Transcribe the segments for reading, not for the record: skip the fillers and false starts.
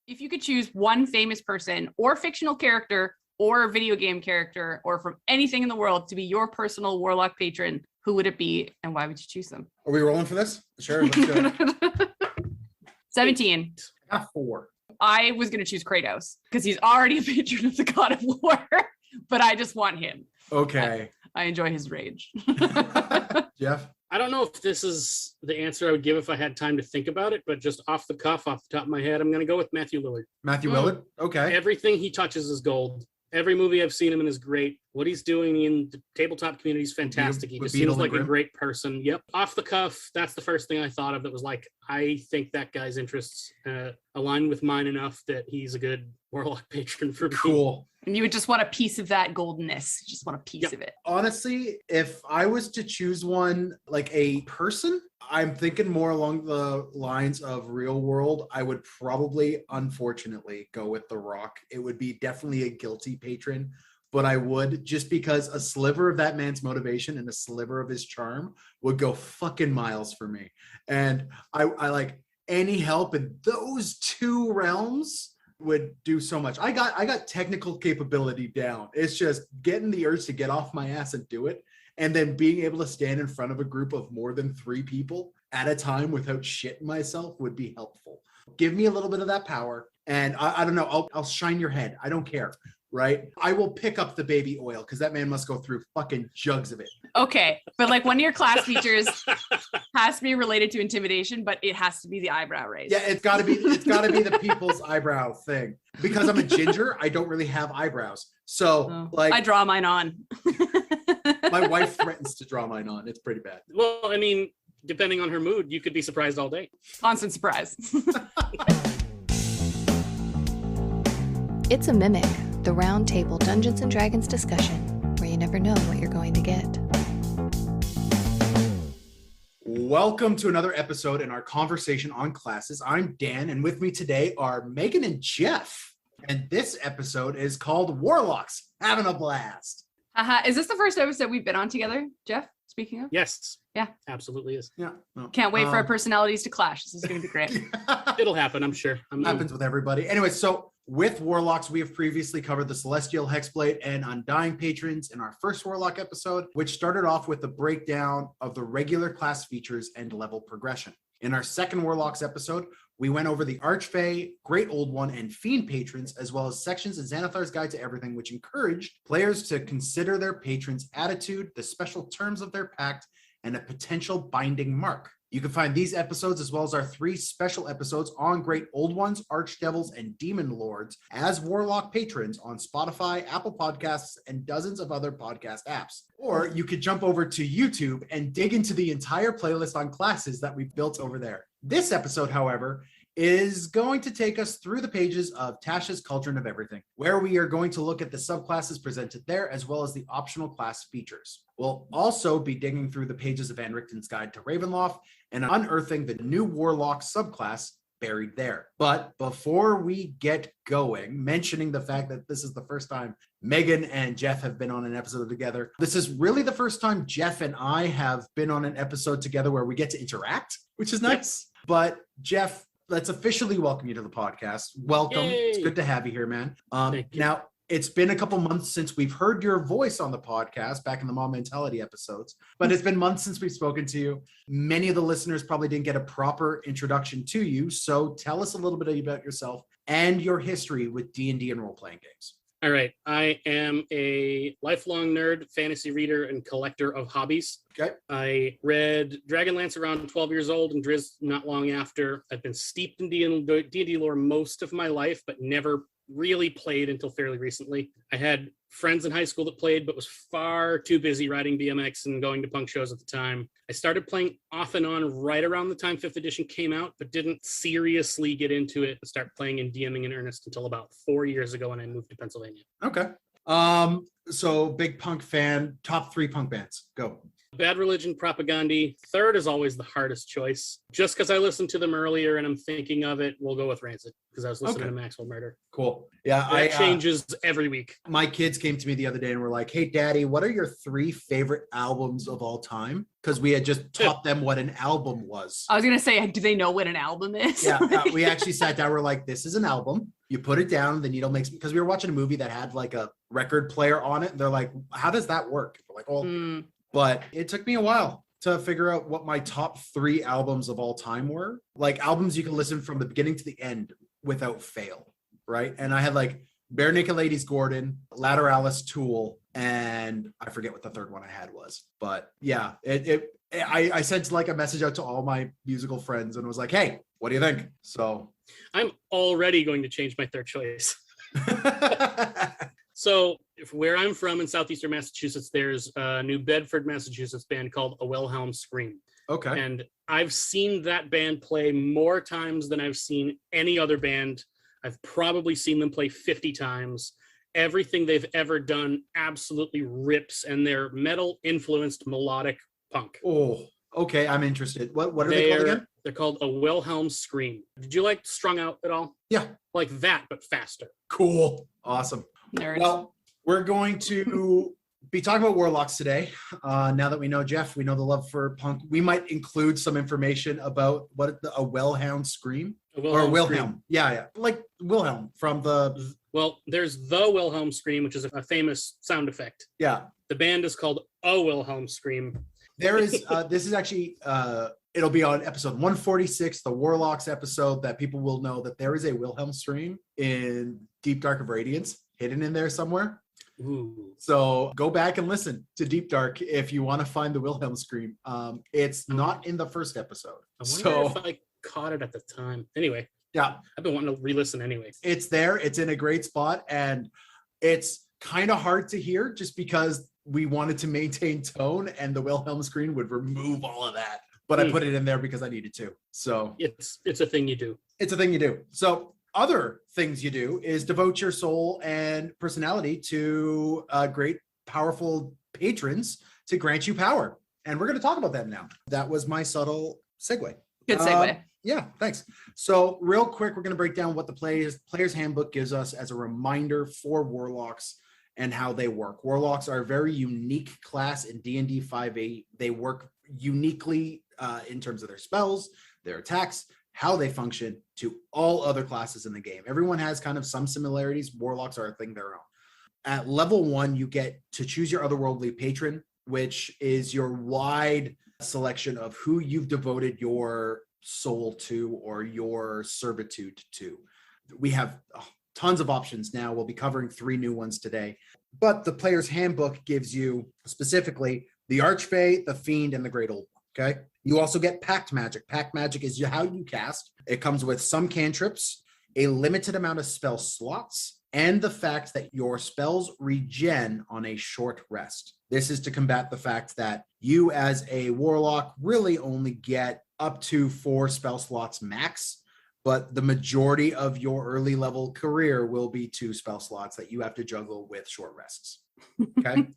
If you could choose one famous person or fictional character or video game character or from anything in the world to be your personal Warlock patron, who would it be and why would you choose them? Are we rolling for this? Sure, let's do it. 17. I got 4. I was going to choose Kratos because he's already a patron of the God of War, but I just want him. Okay. I enjoy his rage. Jeff? I don't know if this is the answer I would give if I had time to think about it, but just off the cuff, off the top of my head, I'm going to go with Matthew Lillard. Matthew Lillard? Okay. Everything he touches is gold. Every movie I've seen him in is great. What he's doing in the tabletop community is fantastic. He just seems like a great person. Yep. Off the cuff, that's the first thing I thought of that was like, I think that guy's interests align with mine enough that he's a good Warlock patron for me. Cool. And you would just want a piece of that goldenness. You just want a piece of it. Honestly, if I was to choose one, like a person, I'm thinking more along the lines of real world. I would probably, unfortunately, go with The Rock. It would be definitely a guilty patron, but I would, just because a sliver of that man's motivation and a sliver of his charm would go fucking miles for me. And I like any help in those two realms would do so much. I got technical capability down. It's just getting the urge to get off my ass and do it. And then being able to stand in front of a group of more than 3 people at a time without shitting myself would be helpful. Give me a little bit of that power. And I don't know, I'll shine your head. I don't care, right? I will pick up the baby oil because that man must go through fucking jugs of it. Okay, but like one of your class features has to be related to intimidation, but it has to be the eyebrow raise. Yeah, it's gotta be the people's eyebrow thing. Because I'm a ginger, I don't really have eyebrows. So I draw mine on. My wife threatens to draw mine on. It's pretty bad. Well, I mean, depending on her mood, you could be surprised all day. Constant surprise. It's a Mimic, the round table Dungeons and Dragons discussion, where you never know what you're going to get. Welcome to another episode in our conversation on classes. I'm Dan, and with me today are Megan and Jeff. And this episode is called Warlocks, Having a Blast. Is this the first episode we've been on together, Jeff? Speaking of? Yes. Yeah. Absolutely is. Yeah. No. Can't wait for our personalities to clash. This is going to be great. It'll happen, I'm sure. Happens with everybody. Anyway, so with Warlocks, we have previously covered the Celestial Hexblade and Undying Patrons in our first Warlock episode, which started off with the breakdown of the regular class features and level progression. In our second Warlocks episode, we went over the Archfey, Great Old One, and Fiend patrons, as well as sections in Xanathar's Guide to Everything, which encouraged players to consider their patron's attitude, the special terms of their pact, and a potential binding mark. You can find these episodes as well as our 3 special episodes on Great Old Ones, Archdevils, and Demon Lords as Warlock patrons on Spotify, Apple Podcasts, and dozens of other podcast apps. Or you could jump over to YouTube and dig into the entire playlist on classes that we've built over there. This episode, however, is going to take us through the pages of Tasha's Cauldron of Everything, where we are going to look at the subclasses presented there, as well as the optional class features. We'll also be digging through the pages of Van Richten's Guide to Ravenloft and unearthing the new Warlock subclass buried there. But before we get going, mentioning the fact that this is the first time Megan and Jeff have been on an episode together, this is really the first time Jeff and I have been on an episode together where we get to interact, which is nice. But Jeff, let's officially welcome you to the podcast. Welcome. Yay. It's good to have you here, man. Now, it's been a couple months since we've heard your voice on the podcast back in the Mom Mentality episodes, but it's been months since we've spoken to you. Many of the listeners probably didn't get a proper introduction to you. So tell us a little bit about yourself and your history with D&D and role-playing games. All right. I am a lifelong nerd, fantasy reader, and collector of hobbies. Okay. I read Dragonlance around 12 years old and Drizzt not long after. I've been steeped in D&D lore most of my life, but never really played until fairly recently. I had friends in high school that played, but was far too busy riding BMX and going to punk shows at the time. I started playing off and on right around the time 5th edition came out, but didn't seriously get into it and start playing and DMing in earnest until about 4 years ago when I moved to Pennsylvania. Okay. So big punk fan, top 3 punk bands, go. Bad Religion, Propagandhi. Third is always the hardest choice. Just because I listened to them earlier and I'm thinking of it, we'll go with Rancid. because I was listening Okay. to Maxwell Murder. Cool. Yeah, That changes every week. My kids came to me the other day and were like, "Hey, Daddy, what are your 3 favorite albums of all time?" Because we had just taught them what an album was. I was gonna say, do they know what an album is? Yeah, we actually sat down. We're like, "This is an album. You put it down, the needle makes." Because we were watching a movie that had like a record player on it. And they're like, "How does that work?" We're like, "Oh," but it took me a while to figure out what my top 3 albums of all time were. Like albums you can listen from the beginning to the end without fail, right? And I had like Bare Naked Ladies, Gordon, Lateralis, Tool, and I forget what the third one I had was. But yeah, I sent like a message out to all my musical friends and was like, "Hey, what do you think?" So I'm already going to change my third choice. So where I'm from in southeastern Massachusetts, there's a New Bedford, Massachusetts band called A Wilhelm Scream. okay. And I've seen that band play more times than I've seen any other band. I've probably seen them play 50 times. Everything they've ever done absolutely rips, and they're metal influenced melodic punk. Oh, okay. I'm interested. What are they called again? They're called A Wilhelm Scream. Did you like Strung Out at all? Yeah. Like that, but faster. Cool. Awesome. Nerds. Well, we're going to be talking about Warlocks today. Now that we know Jeff, we know the love for punk. We might include some information about what a Wilhelm Scream or Wilhelm. Scream. Yeah. Like Wilhelm from the. Well, there's the Wilhelm Scream, which is a famous sound effect. Yeah. The band is called A Wilhelm Scream. There is, this is actually, it'll be on episode 146, the Warlocks episode, that people will know that there is a Wilhelm Scream in Deep Dark of Radiance hidden in there somewhere. Ooh. So go back and listen to Deep Dark if you want to find the Wilhelm Scream. It's not in the first episode. I wonder So if I caught it at the time. Anyway, yeah, I've been wanting to re-listen anyway. it's there. It's in a great spot, and it's kind of hard to hear just because we wanted to maintain tone, and the Wilhelm Scream would remove all of that. But I put it in there because I needed to. So It's a thing you do. it's a thing you do. So other things you do is devote your soul and personality to great, powerful patrons to grant you power. And we're going to talk about them now. That was my subtle segue. Good segue. Yeah, thanks. So real quick, we're going to break down what the player's handbook gives us as a reminder for Warlocks and how they work. Warlocks are a very unique class in D&D 5e. They work uniquely in terms of their spells, their attacks, how they function to all other classes in the game. Everyone has kind of some similarities. Warlocks are a thing their own. At level 1, you get to choose your otherworldly patron, which is your wide selection of who you've devoted your soul to or your servitude to. We have tons of options now. We'll be covering 3 new ones today. But the player's handbook gives you specifically the Archfey, the Fiend, and the Great Old One. Okay. You also get Pact Magic. Pact Magic is how you cast. It comes with some cantrips, a limited amount of spell slots, and the fact that your spells regen on a short rest. This is to combat the fact that you as a warlock really only get up to 4 spell slots max, but the majority of your early level career will be 2 spell slots that you have to juggle with short rests. Okay.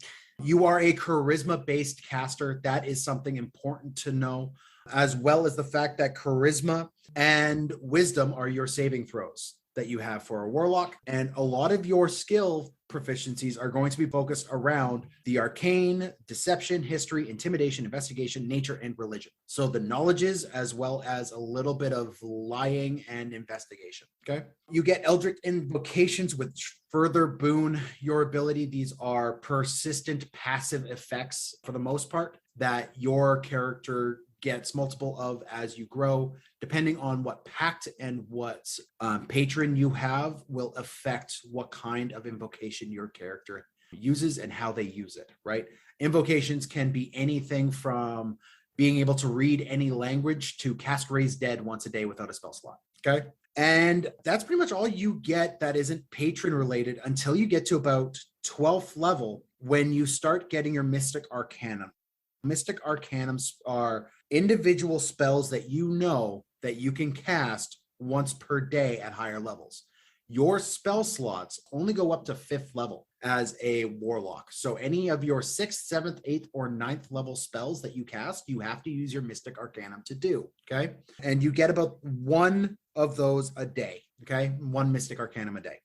You are a charisma-based caster. That is something important to know, as well as the fact that charisma and wisdom are your saving throws that you have for a warlock. And a lot of your skill proficiencies are going to be focused around the arcane, deception, history, intimidation, investigation, nature, and religion. So the knowledges, as well as a little bit of lying and investigation. Okay. You get Eldritch invocations, which further boon your ability. These are persistent passive effects for the most part that your character gets multiple of as you grow. Depending on what pact and what patron you have will affect what kind of invocation your character uses and how they use it, right? Invocations can be anything from being able to read any language to cast Raise Dead once a day without a spell slot, okay? And that's pretty much all you get that isn't patron related until you get to about 12th level when you start getting your Mystic Arcanum. Mystic Arcanums are individual spells that you know that you can cast once per day at higher levels. Your spell slots only go up to 5th level as a warlock. So any of your 6th, 7th, 8th, or 9th level spells that you cast, you have to use your Mystic Arcanum to do, okay? And you get about 1 of those a day. Okay, 1 Mystic Arcanum a day.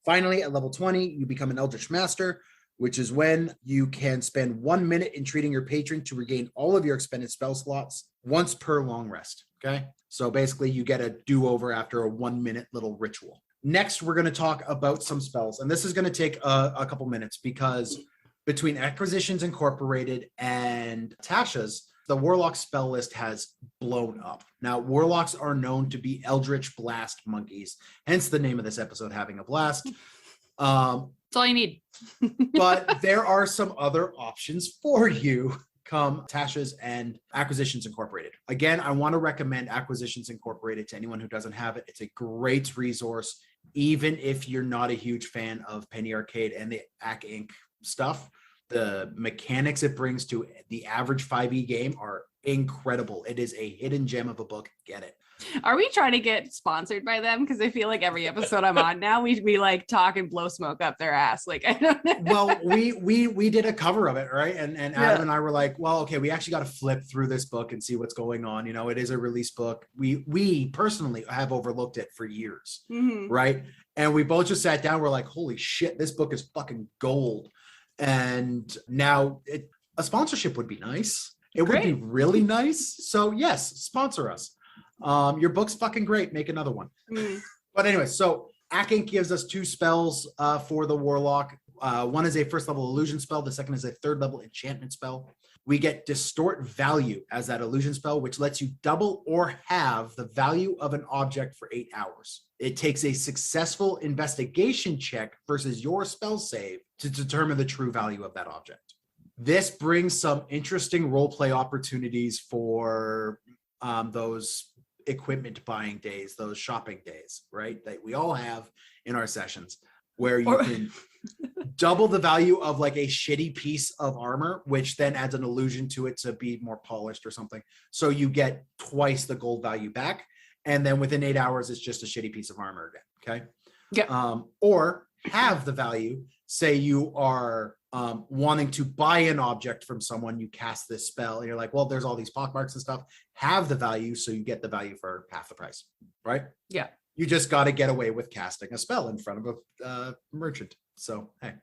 Finally, at level 20, you become an Eldritch Master, which is when you can spend 1 minute entreating your patron to regain all of your expended spell slots once per long rest. Okay, so basically you get a do-over after a 1 minute little ritual. Next, we're going to talk about some spells, and this is going to take a couple minutes because between Acquisitions Incorporated and Tasha's, the Warlock spell list has blown up. Now, Warlocks are known to be Eldritch Blast monkeys, hence the name of this episode, Having a Blast. That's all you need. But there are some other options for you come Tasha's and Acquisitions Incorporated. Again, I want to recommend Acquisitions Incorporated to anyone who doesn't have it. It's a great resource, even if you're not a huge fan of Penny Arcade and the Ac Inc. stuff. The mechanics it brings to the average 5e game are incredible. It is a hidden gem of a book. Get it. Are we trying to get sponsored by them? Because I feel like every episode I'm on now, we like talk and blow smoke up their ass. Like, I don't know. Well, we did a cover of it, right? And Adam and I were like, well, okay, we actually got to flip through this book and see what's going on. You know, it is a release book. We personally have overlooked it for years, right? And we both just sat down. We're like, holy shit, this book is fucking gold. And now a sponsorship would be nice. It would be really nice. So yes, sponsor us. Your book's fucking great. Make another one. But anyway, so Ac Inc gives us 2 spells for the Warlock. One is a first level illusion spell. The second is a 3rd level enchantment spell. We get Distort Value as that illusion spell, which lets you double or halve the value of an object for 8 hours. It takes a successful investigation check versus your spell save to determine the true value of that object. This brings some interesting roleplay opportunities for those equipment buying days, those shopping days, right? That we all have in our sessions, where you can double the value of like a shitty piece of armor, which then adds an illusion to it to be more polished or something. So you get twice the gold value back. And then within 8 hours, it's just a shitty piece of armor again. Okay. Yeah. Or have the value, say you are wanting to buy an object from someone, you cast this spell and you're like, well, there's all these pockmarks and stuff. Have the value, so you get the value for half the price, right? Yeah. You just got to get away with casting a spell in front of a merchant. So, hey.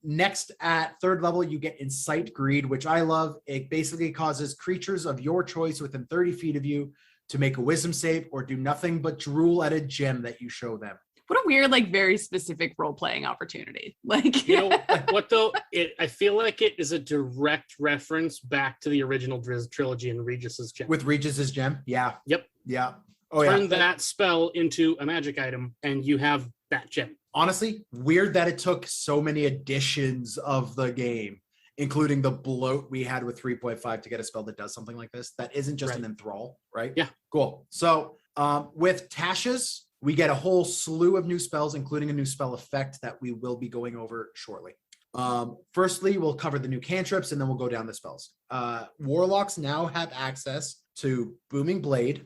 Next, at 3rd level, you get Incite Greed, which I love. It basically causes creatures of your choice within 30 feet of you to make a wisdom save or do nothing but drool at a gem that you show them. What a weird, like, very specific role-playing opportunity. Like, you know what though? I feel like it is a direct reference back to the original Drizzt trilogy and Regis's gem. With Regis's gem, yeah. Yep. Yeah. Oh, Turn that spell into a magic item, and you have that gem. Honestly, weird that it took so many editions of the game, including the bloat we had with 3.5 to get a spell that does something like this. That isn't just an enthrall, right? Yeah. Cool. So with Tasha's, we get a whole slew of new spells, including a new spell effect that we will be going over shortly. Firstly, we'll cover the new cantrips, and then we'll go down the spells. Warlocks now have access to Booming Blade,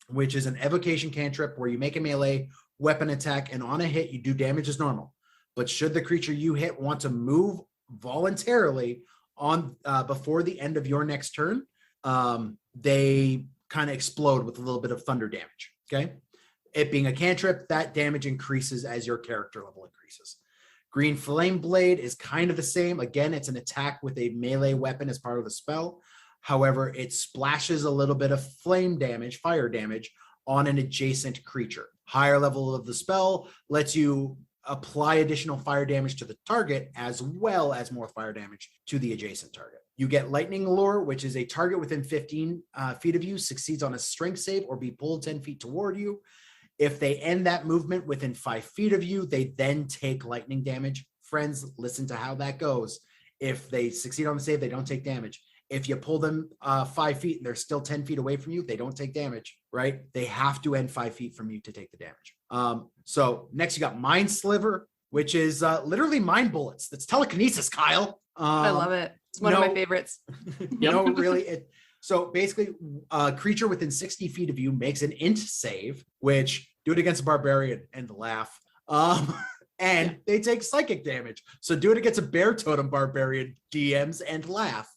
which is an evocation cantrip where you make a melee weapon attack, and on a hit, you do damage as normal. But should the creature you hit want to move voluntarily on before the end of your next turn, they kind of explode with a little bit of thunder damage, okay? It being a cantrip, that damage increases as your character level increases. Green Flame Blade is kind of the same. Again, it's an attack with a melee weapon as part of the spell. However, it splashes a little bit of flame damage, fire damage, on an adjacent creature. Higher level of the spell lets you apply additional fire damage to the target as well as more fire damage to the adjacent target. You get Lightning Lure, which is a target within 15 feet of you succeeds on a strength save or be pulled 10 feet toward you. If they end that movement within 5 feet of you, they then take lightning damage. Friends, listen to how that goes. If they succeed on the save, they don't take damage. If you pull them 5 feet and they're still 10 feet away from you, they don't take damage, right? They have to end 5 feet from you to take the damage. So next you got Mind Sliver, which is literally mind bullets. That's telekinesis, Kyle. I love it. It's one of my favorites. Really, so basically, a creature within 60 feet of you makes an int save, which do it against a barbarian and laugh. And they take psychic damage. So do it against a bear totem barbarian, DMs, and laugh.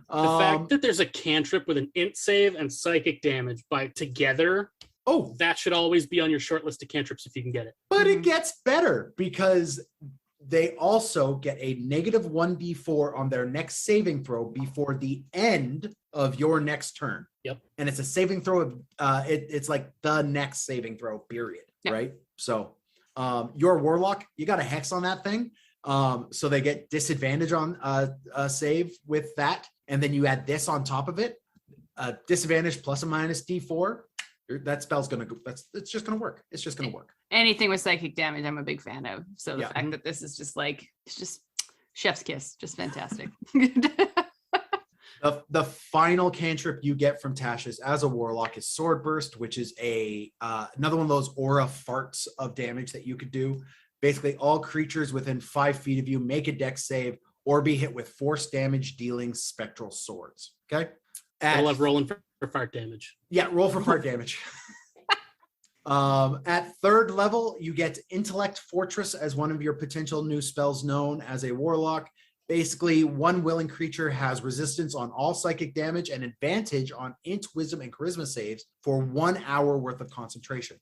The fact that there's a cantrip with an int save and psychic damage by together Oh, that should always be on your short list of cantrips if you can get it. but it gets better because they also get a negative 1d4 on their next saving throw before the end of your next turn. Yep. And it's a saving throw of it's like the next saving throw, period. Yep. Right. So your Warlock, you got a hex on that thing. So they get disadvantage on a save with that. And then you add this on top of it. Disadvantage plus or minus d4. That spell's gonna go. It's just gonna work. It's just gonna work. Anything with psychic damage, I'm a big fan of. So the Yeah. fact that this is just like, it's just chef's kiss, just fantastic. The final cantrip you get from Tasha's as a Warlock is Sword Burst, which is another one of those aura farts of damage that you could do. Basically, all creatures within 5 feet of you make a dex save or be hit with force damage dealing spectral swords. Okay. I love rolling for fart damage. Yeah, roll for fart damage. At 3rd level, you get Intellect Fortress as one of your potential new spells known as a Warlock. Basically, one willing creature has resistance on all psychic damage and advantage on int, wisdom, and charisma saves for 1 hour worth of concentration.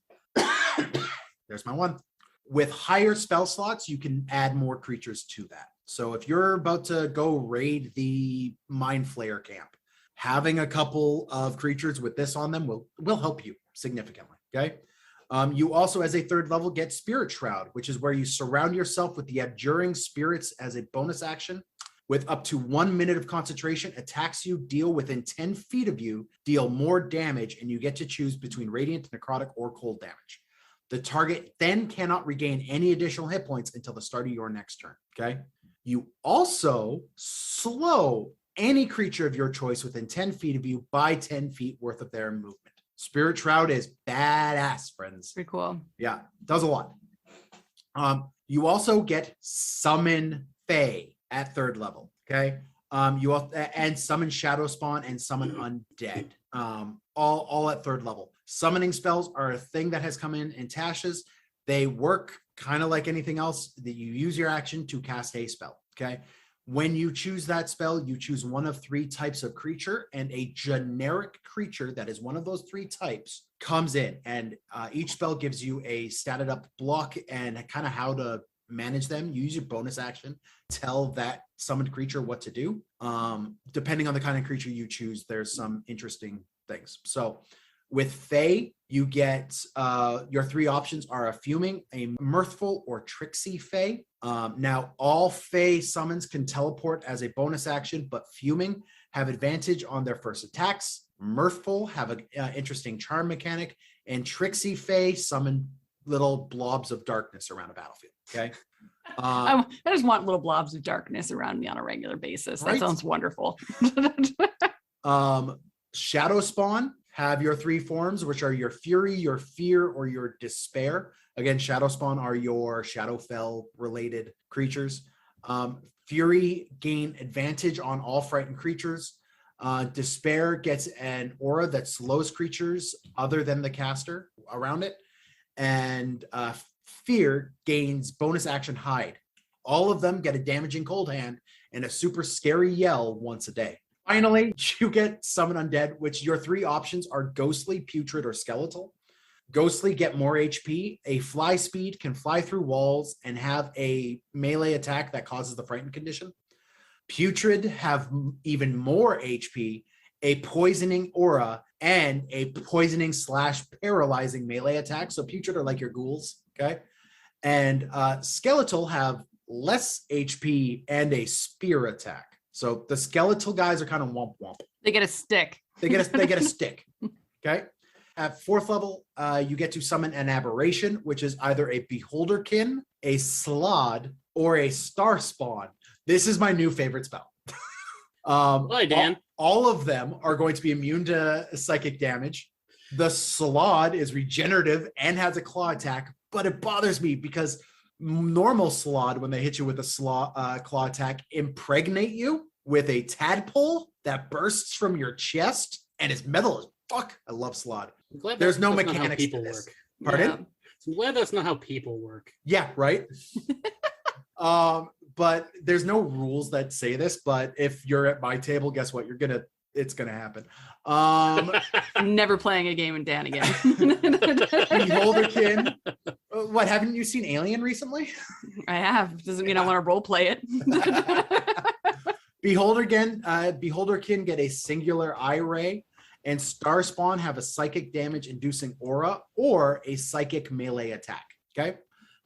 There's my one. With higher spell slots, you can add more creatures to that. So if you're about to go raid the Mind Flayer camp, having a couple of creatures with this on them will help you significantly. Okay. You also, as a 3rd level, get Spirit Shroud, which is where you surround yourself with the abjuring spirits as a bonus action. With up to 1 minute of concentration, attacks you deal within 10 feet of you, deal more damage, and you get to choose between radiant, necrotic, or cold damage. The target then cannot regain any additional hit points until the start of your next turn. Okay. You also slow any creature of your choice within 10 feet of you by 10 feet worth of their movement. Spirit Shroud is badass, friends. Pretty cool. Yeah, does a lot. You also get Summon Fae at 3rd level. Okay. And Summon Shadow Spawn and Summon Undead. All at 3rd level. Summoning spells are a thing that has come in Tasha's. They work kind of like anything else that you use your action to cast a spell. Okay. When you choose that spell, you choose one of 3 types of creature, and a generic creature that is one of those 3 types comes in, and each spell gives you a statted up block and kind of how to manage them. You use your bonus action, tell that summoned creature what to do. Depending on the kind of creature you choose, there's some interesting things. So with Fae, you get your 3 options are a Fuming, a Mirthful, or Tricksy Fae. Now, all Fae summons can teleport as a bonus action, but Fuming have advantage on their first attacks. Mirthful have an interesting charm mechanic, and Tricksy Fae summon little blobs of darkness around a battlefield. Okay. I just want little blobs of darkness around me on a regular basis. That Right? sounds wonderful. Shadow Spawn have your 3 forms, which are your Fury, your Fear, or your Despair. Again, Shadow Spawn are your Shadowfell related creatures. Fury gain advantage on all frightened creatures. Despair gets an aura that slows creatures other than the caster around it. And Fear gains bonus action Hide. All of them get a damaging cold hand and a super scary yell once a day. Finally, you get Summon Undead, which your 3 options are Ghostly, Putrid, or Skeletal. Ghostly get more HP, a fly speed, can fly through walls, and have a melee attack that causes the frightened condition. Putrid have even more HP, a poisoning aura, and a poisoning / paralyzing melee attack. So Putrid are like your ghouls, okay? And Skeletal have less HP and a spear attack. So the skeletal guys are kind of womp womp. They get a stick. They get a stick. Okay. At 4th level, you get to summon an aberration, which is either a Beholderkin, a Slod, or a Star Spawn. This is my new favorite spell. Hi, Dan. All of them are going to be immune to psychic damage. The Slod is regenerative and has a claw attack, but it bothers me because normal Slod, when they hit you with a claw attack, impregnate you with a tadpole that bursts from your chest and is metal as fuck. I love Slod. There's no mechanics to this. Work. Pardon? Yeah. I'm glad that's not how people work. Yeah, right. But there's no rules that say this. But if you're at my table, guess what? You're gonna It's gonna happen. I'm never playing a game in Dan again. Beholderkin. What, haven't you seen Alien recently? I have. Doesn't mean I want to role play it. Beholderkin get a singular eye ray, and Starspawn have a psychic damage inducing aura or a psychic melee attack. Okay,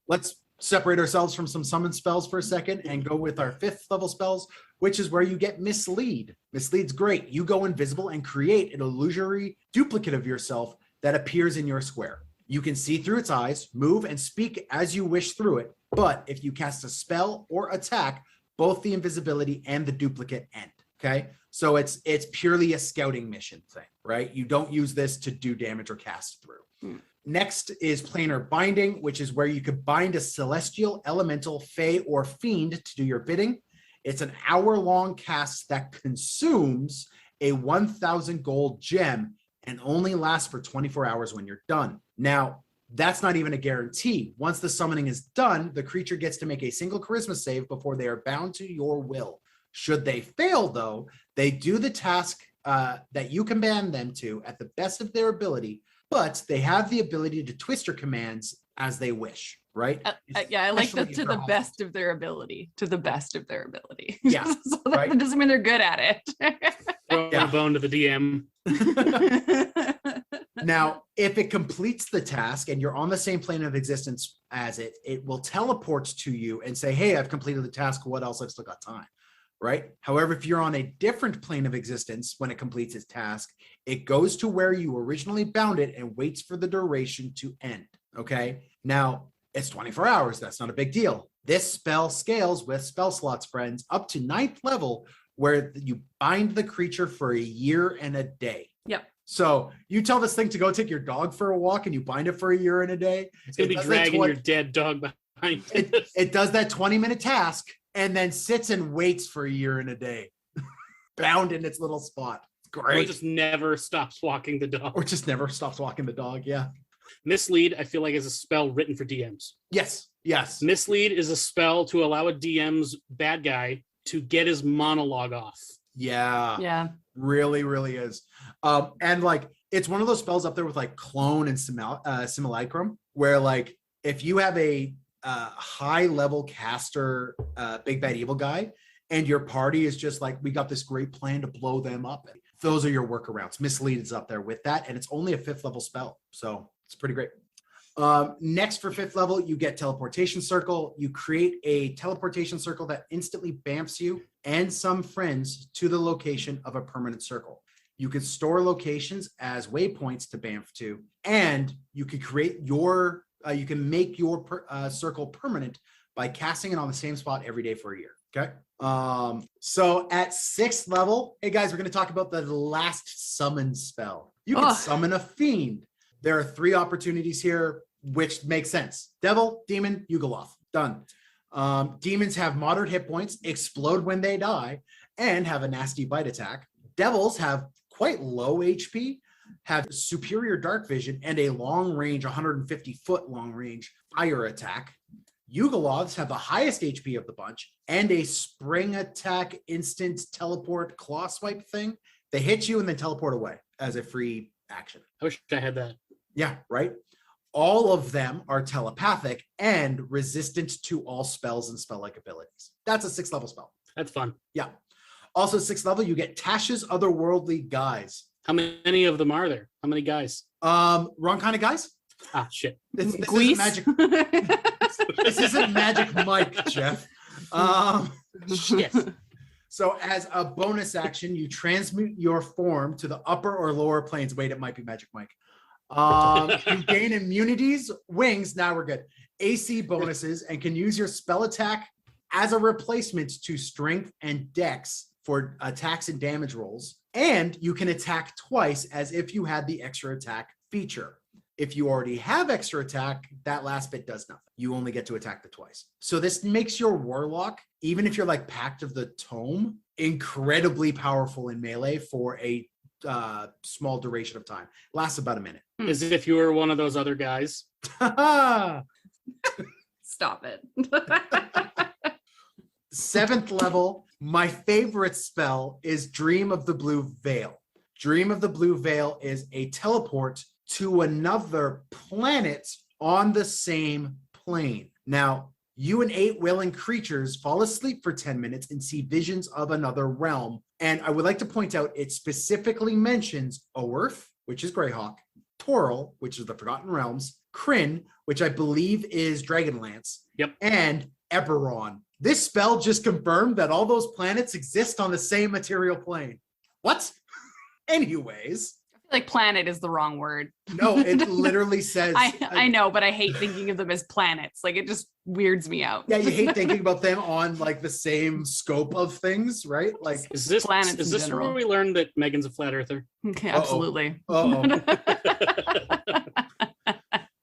let's separate ourselves from some summon spells for a second and go with our 5th level spells, which is where you get Mislead. Mislead's great. You go invisible and create an illusory duplicate of yourself that appears in your square. You can see through its eyes, move, and speak as you wish through it. But if you cast a spell or attack, both the invisibility and the duplicate end. Okay, so it's purely a scouting mission thing, right? You don't use this to do damage or cast through. Next is Planar Binding, which is where you could bind a celestial, elemental, fey, or fiend to do your bidding. It's an hour-long cast that consumes a 1,000 gold gem and only lasts for 24 hours when you're done. Now, that's not even a guarantee. Once the summoning is done, the creature gets to make a single charisma save before they are bound to your will. Should they fail, though, they do the task that you command them to at the best of their ability, but they have the ability to twist your commands as they wish, right? Yeah, I like that Especially to if the they're best of their ability. To the best of their ability. Yeah, So that right. doesn't mean they're good at it. Throw Yeah. a bone to the DM. Now, if it completes the task and you're on the same plane of existence as it, it will teleport to you and say, hey, I've completed the task. What else? I've still got time, right? However, if you're on a different plane of existence when it completes its task, it goes to where you originally bound it and waits for the duration to end, okay? Now, it's 24 hours. That's not a big deal. This spell scales with spell slots, friends, up to 9th level, where you bind the creature for a year and a day. Yep. So you tell this thing to go take your dog for a walk and you bind it for a year and a day. It's going to be dragging your dead dog behind It does that 20-minute task and then sits and waits for a year and a day, bound in its little spot. Or Great. just never stops walking the dog. Or just never stops walking the dog. Yeah. Mislead, I feel like, is a spell written for DMs. Yes. Yes. Mislead is a spell to allow a DM's bad guy to get his monologue off. Yeah. Yeah. Really, really is. And like, it's one of those spells up there with like Clone and Simulacrum, where like, if you have a high level caster, big bad evil guy, and your party is just like, we got this great plan to blow them up, those are your workarounds. Mislead is up there with that, and it's only a 5th level spell, so it's pretty great. Next, for 5th level, you get Teleportation Circle. You create a teleportation circle that instantly bamfs you and some friends to the location of a permanent circle. You can store locations as waypoints to bamf to, and you can create your you can make your circle permanent by casting it on the same spot every day for a year. Okay. So at 6th level, hey guys, we're going to talk about the last summon spell. You can summon a fiend. There are 3 opportunities here, which makes sense. Devil, demon, Yugoloth. Done. Demons have moderate hit points, explode when they die, and have a nasty bite attack. Devils have quite low HP, have superior dark vision, and a long range, 150-foot long range fire attack. Yugoloths have the highest HP of the bunch and a spring attack, instant teleport claw swipe thing. They hit you and then teleport away as a free action. I wish I had that. Yeah, right? All of them are telepathic and resistant to all spells and spell-like abilities. That's a 6th level spell. That's fun. Yeah. Also, 6th level, you get Tasha's Otherworldly Guys. How many of them are there? How many guys? Wrong kind of guys. Ah, shit. This isn't magic. This isn't Magic Mike, Jeff. Shit. So as a bonus action, you transmute your form to the upper or lower planes. Wait, it might be Magic Mike. You gain immunities, wings. Now we're good. AC bonuses, and can use your spell attack as a replacement to strength and dex for attacks and damage rolls. And you can attack twice as if you had the extra attack feature. If you already have extra attack, that last bit does nothing. You only get to attack the twice. So this makes your Warlock, even if you're like Pact of the Tome, incredibly powerful in melee for a small duration of time. Lasts about a minute. As if you were one of those other guys. Stop it. 7th level, My favorite spell is Dream of the Blue Veil. Dream of the Blue Veil is a teleport to another planet on the same plane. Now, you and 8 willing creatures fall asleep for 10 minutes and see visions of another realm. And I would like to point out, it specifically mentions Oerth, which is Greyhawk, Toril, which is the Forgotten Realms, Kryn, which I believe is Dragonlance, and Eberron. This spell just confirmed that all those planets exist on the same material plane. What? Anyways. I feel like planet is the wrong word. No, it literally says. I know, but I hate thinking of them as planets. Like, it just weirds me out. Yeah, you hate thinking about them on like the same scope of things, right? Like, is this where we learned that Megan's a flat earther? Okay, absolutely.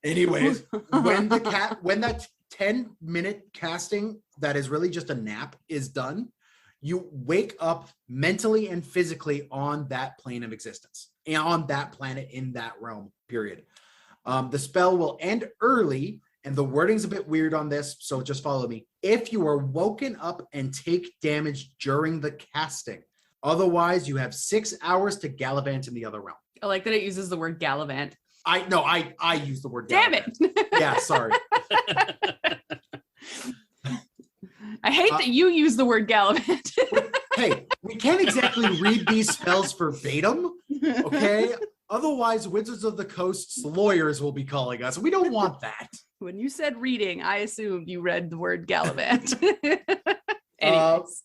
Anyways, when that 10-minute casting that is really just a nap is done, you wake up mentally and physically on that plane of existence and on that planet in that realm, period. The spell will end early, and the wording's a bit weird on this, so just follow me. If you are woken up and take damage during the casting, otherwise you have 6 hours to gallivant in the other realm. I like that it uses the word gallivant. I use the word gallivant. Damn it. Yeah, sorry. I hate that you use the word gallivant. Hey, we can't exactly read these spells verbatim, okay? Otherwise, Wizards of the Coast's lawyers will be calling us. We don't want that. When you said reading, I assumed you read the word gallivant.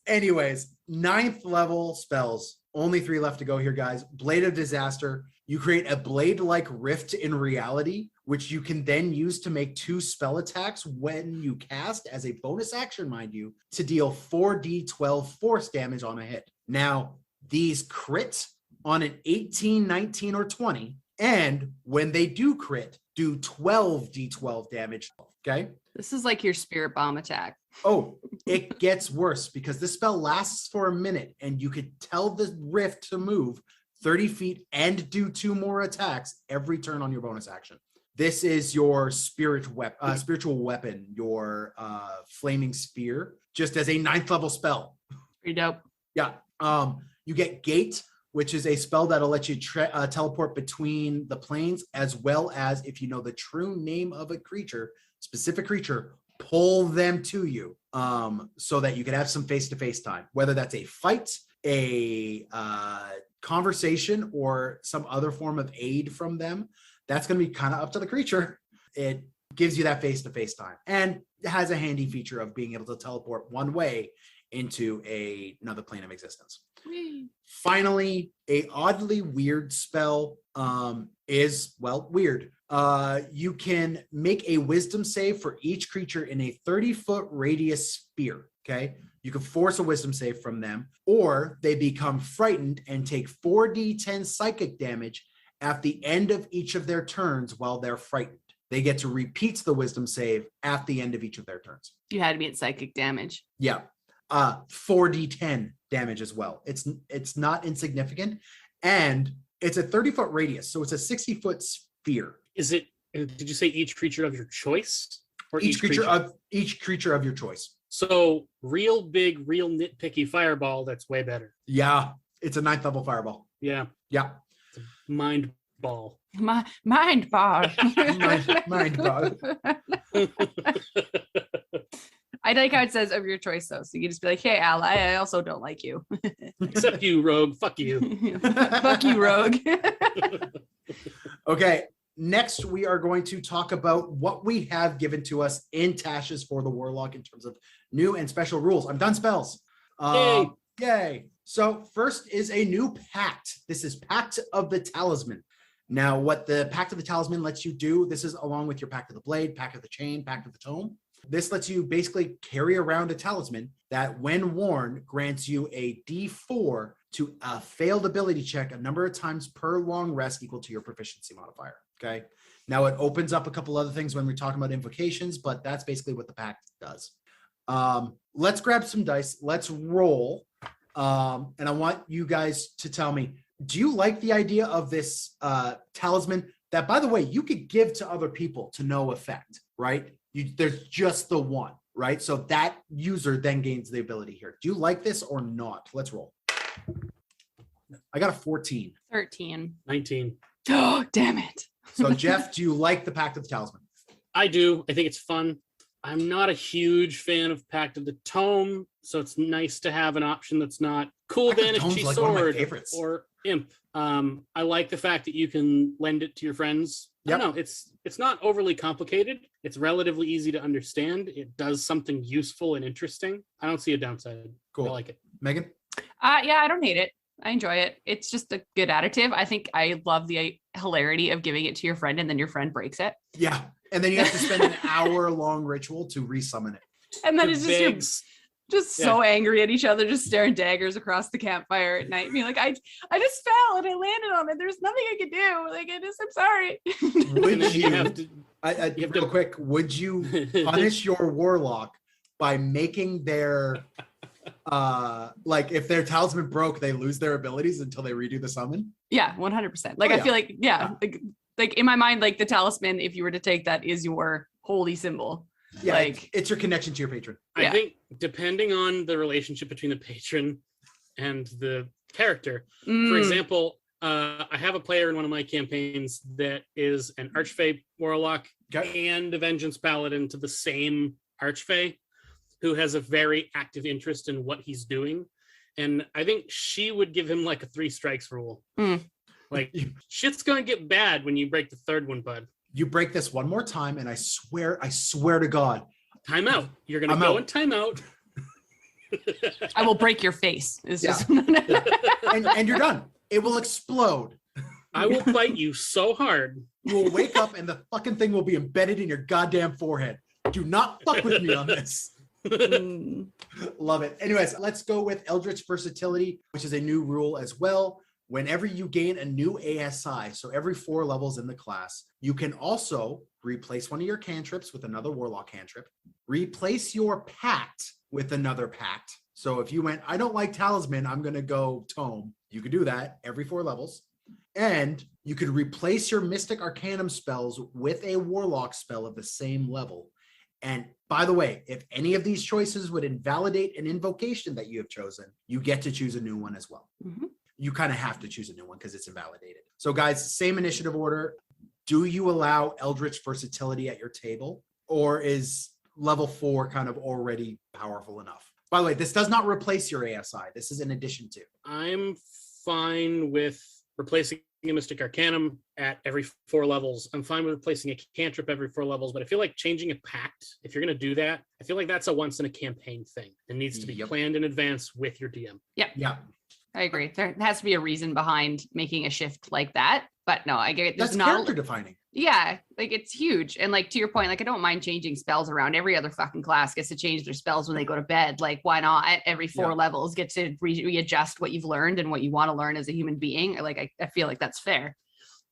Anyways, 9th level spells. Only 3 left to go here, guys. Blade of Disaster. You create a blade-like rift in reality, which you can then use to make 2 spell attacks when you cast, as a bonus action, mind you, to deal 4d12 force damage on a hit. Now, these crit on an 18, 19, or 20, and when they do crit, do 12d12 damage, okay? This is like your spirit bomb attack. Oh, it gets worse because this spell lasts for a minute, and you could tell the rift to move 30 feet and do 2 more attacks every turn on your bonus action. This is your spiritual weapon, your flaming spear, just as a 9th level spell. Pretty dope. Yeah. You get Gate, which is a spell that'll let you teleport between the planes, as well as, if you know the true name of a creature, specific creature, pull them to you, so that you can have some face-to-face time, whether that's a fight, a conversation, or some other form of aid from them. That's going to be kind of up to the creature. It gives you that face-to-face time, and it has a handy feature of being able to teleport one way into another plane of existence. Whee. Finally, a oddly weird spell is, well, weird. You can make a wisdom save for each creature in a 30-foot radius sphere, okay? You can force a wisdom save from them, or they become frightened and take 4d10 psychic damage at the end of each of their turns while they're frightened. They get to repeat the wisdom save at the end of each of their turns. You had to be at psychic damage. Yeah. 4d10 damage as well. It's not insignificant, and it's a 30-foot radius, so it's a 60-foot sphere. Is it? Did you say each creature of your choice, or each creature of your choice? So real big, real nitpicky fireball. That's way better. Yeah, it's a 9th level fireball. Yeah. It's a mind ball. Mind bar. mind ball. I like how it says of your choice, though. So you can just be like, hey, Al, I also don't like you. Except you, rogue. Fuck you. Fuck you, rogue. Okay, next we are going to talk about what we have given to us in Tasha's for the Warlock in terms of new and special rules. I'm done spells. Yay. So first is a new Pact. This is Pact of the Talisman. Now, what the Pact of the Talisman lets you do, this is along with your Pact of the Blade, Pact of the Chain, Pact of the Tome. This lets you basically carry around a talisman that, when worn, grants you a D4 to a failed ability check a number of times per long rest equal to your proficiency modifier. Okay. Now, it opens up a couple other things when we're talking about invocations, but that's basically what the Pact does. Let's grab some dice. Let's roll. And I want you guys to tell me, do you like the idea of this talisman that, by the way, you could give to other people to no effect, right? There's just the one, right? So that user then gains the ability here. Do you like this or not? Let's roll. I got a 14. 13. 19. Oh, damn it. So Jeff, do you like the Pact of the Talisman? I do. I think it's fun. I'm not a huge fan of Pact of the Tome, so it's nice to have an option that's not cool Pact of the Banishee Tome's like one of my Sword favorites. or Imp. I like the fact that you can lend it to your friends. Yep. I don't know. It's not overly complicated. It's relatively easy to understand. It does something useful and interesting. I don't see a downside. Cool. I like it. Megan? Yeah, I don't hate it. I enjoy it. It's just a good additive. I think I love the hilarity of giving it to your friend and then your friend breaks it. Yeah. And then you have to spend an hour-long ritual to resummon it. And then The it's just you're Vegs. just so angry at each other, just staring daggers across the campfire at night. Being like, I just fell and I landed on it. There's nothing I could do. Like, I'm sorry. Would And then you have to real quick, would you punish your warlock by making their like if their talisman broke, they lose their abilities until they redo the summon? Yeah, 100%. Like, Oh, I yeah. feel like, like in my mind, like the talisman, if you were to take that, is your holy symbol. Yeah, Like, it's your connection to your patron. I Yeah. think depending on the relationship between the patron and the character. For mm, example, I have a player in one of my campaigns that is an Archfey Warlock Okay. and a Vengeance Paladin to the same Archfey, who has a very active interest in what he's doing. And I think she would give him like a 3 strikes rule. Mm. Like, shit's gonna get bad when you break the third one, bud. You break this one more time, and I swear to God, Time out. You're gonna I'm go out. in timeout. I will break your face. It's Yeah. just and you're done. It will explode. I will bite you so hard. You will wake up, and the fucking thing will be embedded in your goddamn forehead. Do not fuck with me on this. Mm. Love it. Anyways, let's go with Eldritch Versatility, which is a new rule as well. Whenever you gain a new ASI, so every 4 levels in the class, you can also replace one of your cantrips with another Warlock cantrip, replace your Pact with another Pact. So if you went, I don't like Talisman, I'm going to go Tome, you could do that every 4 levels. And you could replace your Mystic Arcanum spells with a Warlock spell of the same level. And by the way, if any of these choices would invalidate an invocation that you have chosen, you get to choose a new one as well. Mhm. You kind of have to choose a new one because it's invalidated. So guys, same initiative order. Do you allow Eldritch Versatility at your table, or is level 4 kind of already powerful enough? By the way, this does not replace your ASI. This is in addition to. I'm fine with replacing a Mystic Arcanum at every 4 levels. I'm fine with replacing a cantrip every 4 levels, but I feel like changing a Pact, if you're going to do that, I feel like that's a once in a campaign thing. It needs to be Yep. planned in advance with your DM. Yeah, I agree. There has to be a reason behind making a shift like that. But no, I get it. There's that's not. character defining. Yeah, like it's huge. And like to your point, like I don't mind changing spells around. Every other fucking class gets to change their spells when they go to bed. Like why not? At every 4 Yeah. levels, get to readjust what you've learned and what you want to learn as a human being. Like I feel like that's fair.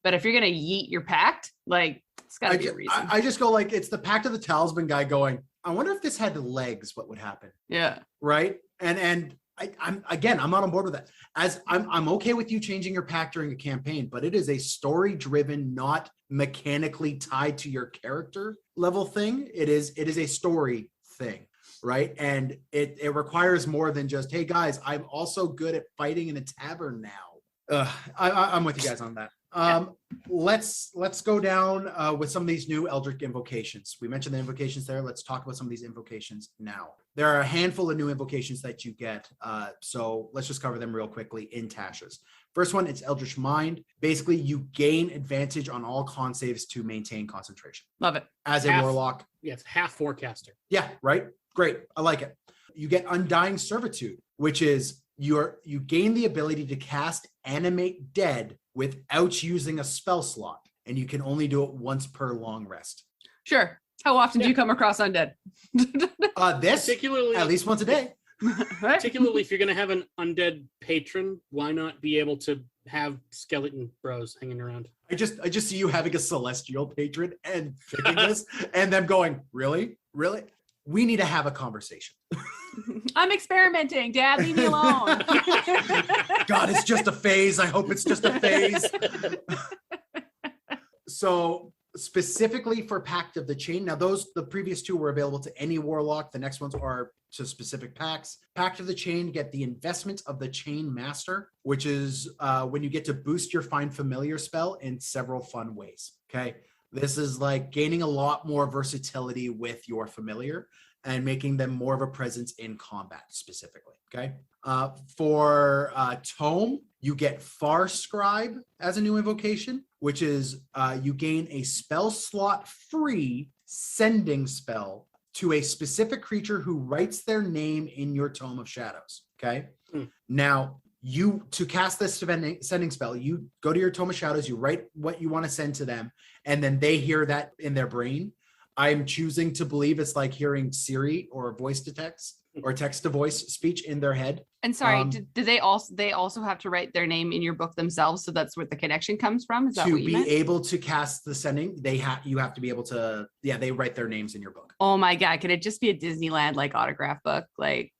But if you're gonna yeet your Pact, like it's gotta be a reason. I just go like, it's the Pact of the Talisman guy going, I wonder if this had legs, what would happen? Yeah. Right? And I'm not on board with that. As I'm okay with you changing your Pact during a campaign, but it is a story driven, not mechanically tied to your character level thing. It is a story thing, right? And it requires more than just, hey guys, I'm also good at fighting in a tavern now. I'm with you guys on that. Let's go down with some of these new Eldritch invocations. We mentioned the invocations there. Let's talk about some of these invocations now. There are a handful of new invocations that you get. So let's just cover them real quickly in Tasha's. First one, it's Eldritch Mind. Basically, you gain advantage on all con saves to maintain concentration. Love it. As a warlock. Yeah, it's half forecaster. Yeah, right? Great. I like it. You get Undying Servitude, which is you gain the ability to cast Animate Dead without using a spell slot, and you can only do it once per long rest. Sure. How often do you come across undead? This Particularly, at least once a day. particularly if you're going to have an undead patron, why not be able to have skeleton bros hanging around? I just see you having a celestial patron and picking this, and them going, really? We need to have a conversation. I'm experimenting. Dad, leave me alone. God, it's just a phase. I hope it's just a phase. So specifically for Pact of the Chain. Now, the previous two were available to any Warlock. The next ones are to specific packs. Pact of the Chain, get the Investment of the Chain Master, which is when you get to boost your Find Familiar spell in several fun ways. Okay. This is like gaining a lot more versatility with your familiar and making them more of a presence in combat specifically. Okay. For Tome, you get Far Scribe as a new invocation, which is you gain a spell slot free sending spell to a specific creature who writes their name in your Tome of Shadows. Okay. Now, to cast this sending spell, you go to your Tome of Shadows, you write what you want to send to them, and then they hear that in their brain. I'm choosing to believe it's like hearing Siri or voice to text or text to voice speech in their head. And sorry, do they also have to write their name in your book themselves? So that's where the connection comes from. Is that what you meant? To be able to cast the sending, you have to be able to. Yeah, they write their names in your book. Oh my God, could it just be a Disneyland like autograph book? Like,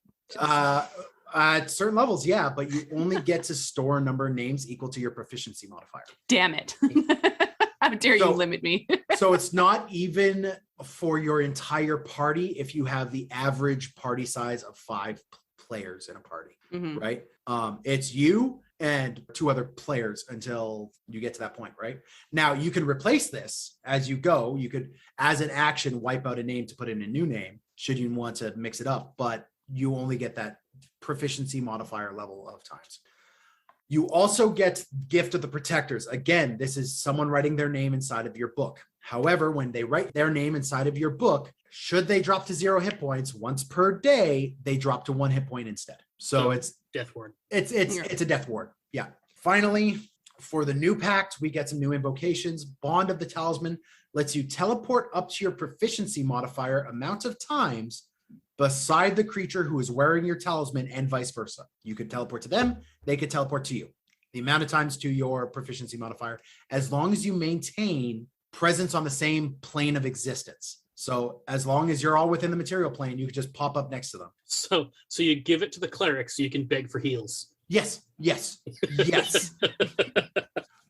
at certain levels, yeah, but you only get to store a number of names equal to your proficiency modifier. Damn it. How dare you limit me? So it's not even for your entire party if you have the average party size of 5 players in a party, right? It's you and 2 other players until you get to that point, right? Now you can replace this as you go. You could, as an action, wipe out a name to put in a new name should you want to mix it up, but you only get that proficiency modifier level of times. You also get Gift of the Protectors. Again, this is someone writing their name inside of your book. However, when they write their name inside of your book, should they drop to 0 hit points, once per day, they drop to 1 hit point instead. So it's Death Ward. It's a Death Ward. Yeah. Finally, for the new Pact, we get some new invocations. Bond of the Talisman lets you teleport up to your proficiency modifier amount of times beside the creature who is wearing your talisman and vice versa. You could teleport to them, they could teleport to you. The amount of times to your proficiency modifier, as long as you maintain presence on the same plane of existence. So as long as you're all within the material plane, you could just pop up next to them. So you give it to the cleric so you can beg for heals. Yes.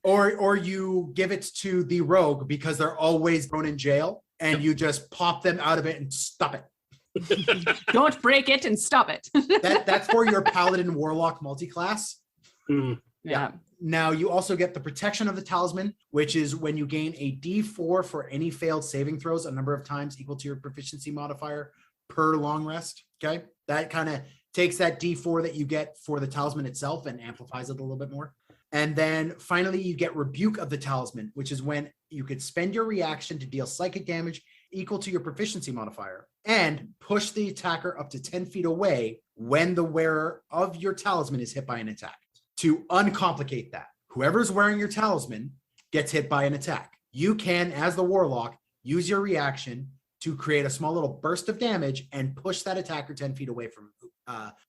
Or you give it to the rogue because they're always thrown in jail and you just pop them out of it and stop it. Don't break it and stop it. That's for your Paladin Warlock multi-class. Yeah. Now you also get the Protection of the Talisman, which is when you gain a D4 for any failed saving throws a number of times equal to your proficiency modifier per long rest. Okay. That kind of takes that D4 that you get for the talisman itself and amplifies it a little bit more. And then finally, you get Rebuke of the Talisman, which is when you could spend your reaction to deal psychic damage equal to your proficiency modifier and push the attacker up to 10 feet away when the wearer of your talisman is hit by an attack. To uncomplicate that, whoever's wearing your talisman gets hit by an attack. You can, as the Warlock, use your reaction to create a small little burst of damage and push that attacker 10 feet away from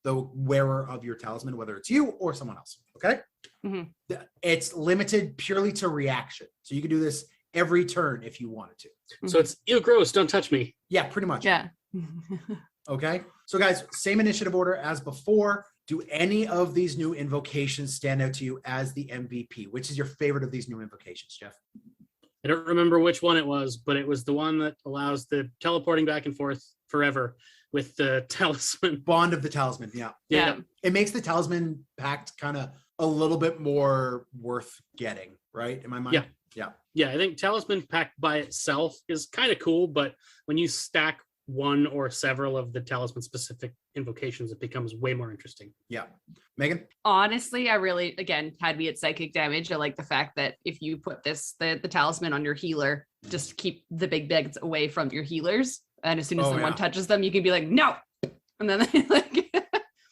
the wearer of your talisman, whether it's you or someone else. Okay? It's limited purely to reaction. So you can do this every turn if you wanted to. So it's ew, gross, don't touch me. Yeah, pretty much. Yeah. Okay. So guys, same initiative order as before. Do any of these new invocations stand out to you as the MVP? Which is your favorite of these new invocations, Jeff? I don't remember which one it was, but it was the one that allows the teleporting back and forth forever with the talisman. Bond of the Talisman. Yeah. It makes the Talisman Pact kind of a little bit more worth getting, right? In my mind. Yeah, I think Talisman Pact by itself is kind of cool, but when you stack one or several of the talisman specific invocations, it becomes way more interesting. Yeah. Megan? Honestly, I really, again, had me at psychic damage. I like the fact that if you put the talisman on your healer, just keep the big bags away from your healers. And as soon as someone touches them, you can be like, no. And then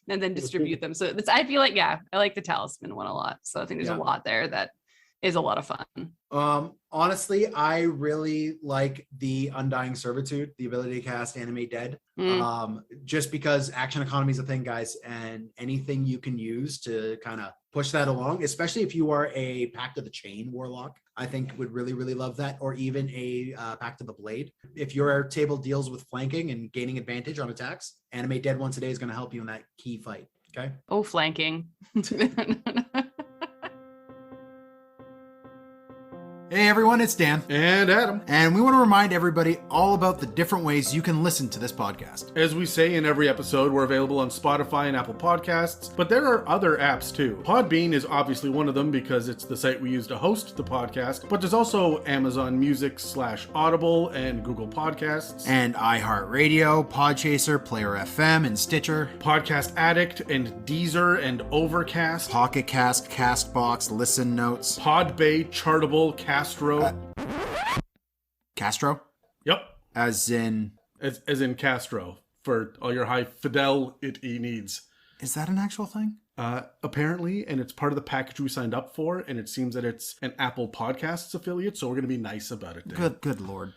and then distribute them. So I feel like, I like the talisman one a lot. So I think there's a lot there that is a lot of fun. Honestly, I really like the Undying Servitude, the ability to cast Animate Dead. Just because action economy is a thing, guys, and anything you can use to kind of push that along, especially if you are a Pact of the Chain Warlock, I think would really, really love that, or even a Pact of the Blade. If your table deals with flanking and gaining advantage on attacks, Animate Dead once a day is going to help you in that key fight. Okay. Oh, flanking. Hey everyone, it's Dan. And Adam. And we want to remind everybody all about the different ways you can listen to this podcast. As we say in every episode, we're available on Spotify and Apple Podcasts, but there are other apps too. Podbean is obviously one of them because it's the site we use to host the podcast, but there's also Amazon Music /Audible and Google Podcasts. And iHeartRadio, Podchaser, Player FM, and Stitcher. Podcast Addict and Deezer and Overcast. Pocket Cast, Castbox, Listen Notes. Podbay, Chartable, Castro. Castro? Yep. As in Castro for all your high fidelity needs. Is that an actual thing? Apparently, and it's part of the package we signed up for, and it seems that it's an Apple Podcasts affiliate, so we're going to be nice about it. Dan. Good lord.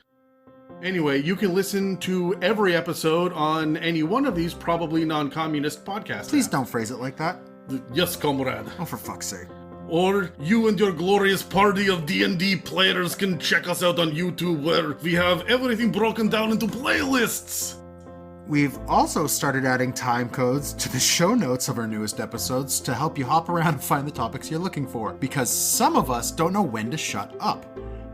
Anyway, you can listen to every episode on any one of these probably non-communist podcasts. Please don't phrase it like that. Yes, comrade. Oh, for fuck's sake. Or you and your glorious party of D&D players can check us out on YouTube, where we have everything broken down into playlists. We've also started adding time codes to the show notes of our newest episodes to help you hop around and find the topics you're looking for, because some of us don't know when to shut up.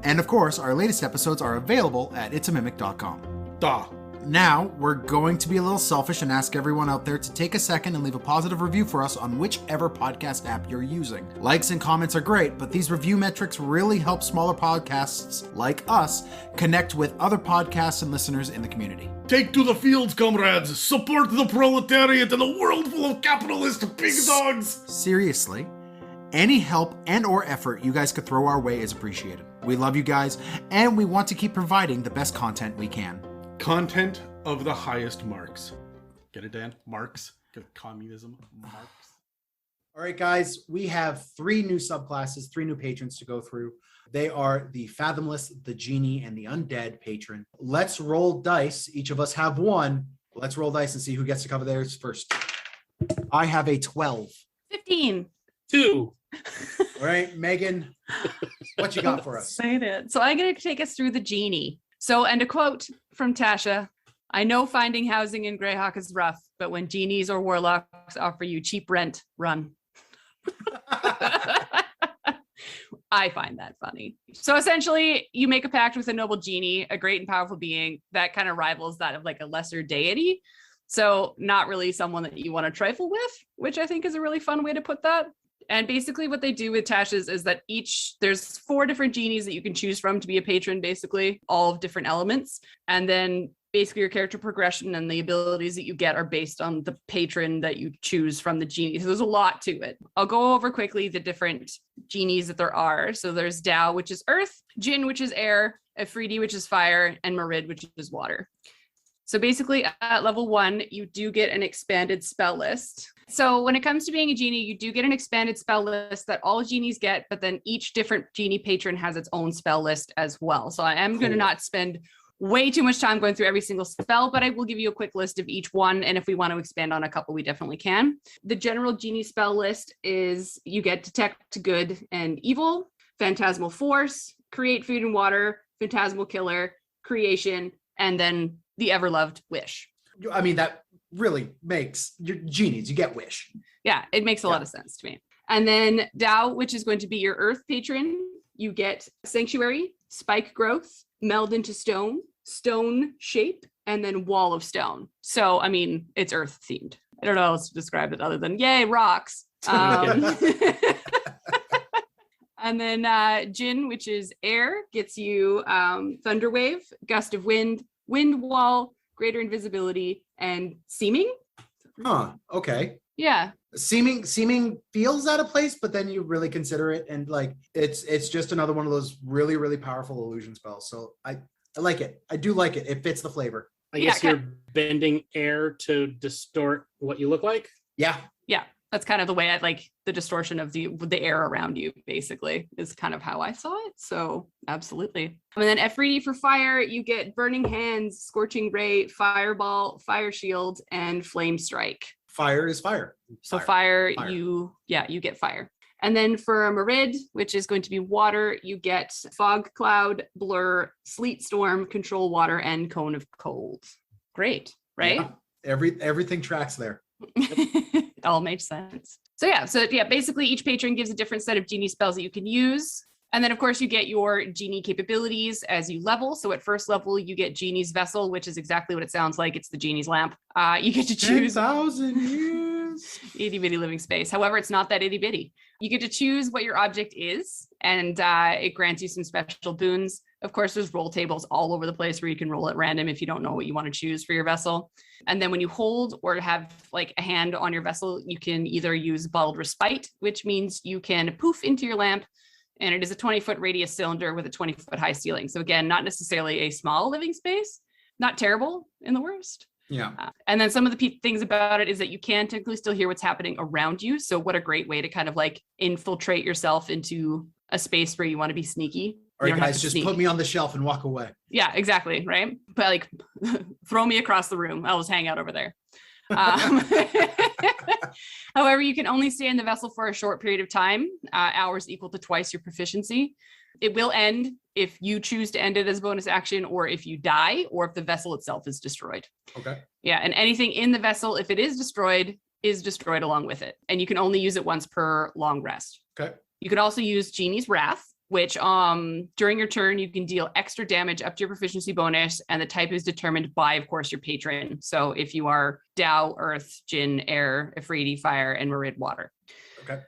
And of course, our latest episodes are available at itsamimic.com. Da. Now, we're going to be a little selfish and ask everyone out there to take a second and leave a positive review for us on whichever podcast app you're using. Likes and comments are great, but these review metrics really help smaller podcasts like us connect with other podcasts and listeners in the community. Take to the fields, comrades. Support the proletariat in a world full of capitalist pig dogs. Seriously, any help and or effort you guys could throw our way is appreciated. We love you guys, and we want to keep providing the best content we can. Content of the highest marks. Get it, Dan? Marks. Get communism. Marks. All right, guys, we have 3 new subclasses, 3 new patrons to go through. They are the Fathomless, the Genie, and the Undead Patron. Let's roll dice. Each of us have one. Let's roll dice and see who gets to cover theirs first. I have a 12. 15. 2. All right, Megan, what you got for us? Excited. So I'm going to take us through the Genie. So, and a quote from Tasha, I know finding housing in Greyhawk is rough, but when genies or warlocks offer you cheap rent, run. I find that funny. So essentially, you make a pact with a noble genie, a great and powerful being that kind of rivals that of like a lesser deity. So not really someone that you want to trifle with, which I think is a really fun way to put that. And basically what they do with Tasha's is that there's 4 different genies that you can choose from to be a patron, basically, all of different elements. And then basically your character progression and the abilities that you get are based on the patron that you choose from the genie. So there's a lot to it. I'll go over quickly the different genies that there are. So there's Tao, which is earth, Jin, which is air, Afridi, which is fire, and Marid, which is water. So basically at level 1, you do get an expanded spell list. So when it comes to being a genie, you do get an expanded spell list that all genies get, but then each different genie patron has its own spell list as well. So I am going to not spend way too much time going through every single spell, but I will give you a quick list of each one. And if we want to expand on a couple, we definitely can. The general genie spell list is you get Detect Good and Evil, Phantasmal Force, Create Food and Water, Phantasmal Killer, Creation, and then the Everloved Wish. I mean, that really makes your genies, you get wish. Yeah, it makes a lot of sense to me. And then Tao, which is going to be your earth patron, you get Sanctuary, Spike Growth, Meld into Stone, Stone Shape, and then Wall of Stone. So, I mean, it's earth themed. I don't know how else to describe it other than yay, rocks. And then Jin, which is air, gets you Thunderwave, Gust of Wind, Wind Wall, Greater Invisibility, and Seeming. Huh, okay. Yeah. Seeming feels out of place, but then you really consider it, and like it's just another one of those really, really powerful illusion spells. So I like it. I do like it. It fits the flavor. I guess you're bending air to distort what you look like. Yeah. Yeah. That's kind of the way I like the distortion of the air around you, basically, is kind of how I saw it. So absolutely. And then Afridi for fire, you get Burning Hands, Scorching Ray, Fireball, Fire Shield, and Flame Strike. Fire is fire. So fire. You get fire. And then for Marid, which is going to be water, you get Fog Cloud, Blur, Sleet Storm, Control Water, and Cone of Cold. Great, right? Yeah. Everything tracks there. It all makes sense. So basically each patron gives a different set of genie spells that you can use. And then, of course, you get your genie capabilities as you level. So at first level, you get Genie's Vessel, which is exactly what it sounds like. It's the Genie's lamp. You get to choose 10,000 years. itty bitty living space. However, it's not that itty bitty. You get to choose what your object is, and it grants you some special boons. Of course, there's roll tables all over the place where you can roll at random if you don't know what you want to choose for your vessel. And then when you hold or have like a hand on your vessel, you can either use Bottled Respite, which means you can poof into your lamp. And it is a 20-foot radius cylinder with a 20-foot high ceiling. So again, not necessarily a small living space, not terrible in the worst. Yeah. And then some of the things about it is that you can technically still hear what's happening around you. So what a great way to kind of like infiltrate yourself into a space where you want to be sneaky. All right, guys, just put me on the shelf and walk away. Yeah, exactly. Right. But like throw me across the room. I'll just hang out over there. However, you can only stay in the vessel for a short period of time, hours equal to twice your proficiency. It will end if you choose to end it as a bonus action, or if you die, or if the vessel itself is destroyed. Okay. Yeah, and anything in the vessel, if it is destroyed along with it. And you can only use it once per long rest. Okay. You could also use Genie's Wrath, which during your turn, you can deal extra damage up to your proficiency bonus, and the type is determined by, of course, your patron. So if you are Dao, Earth, Jinn, Air, Ifriti, Fire, and Marid, Water. Okay.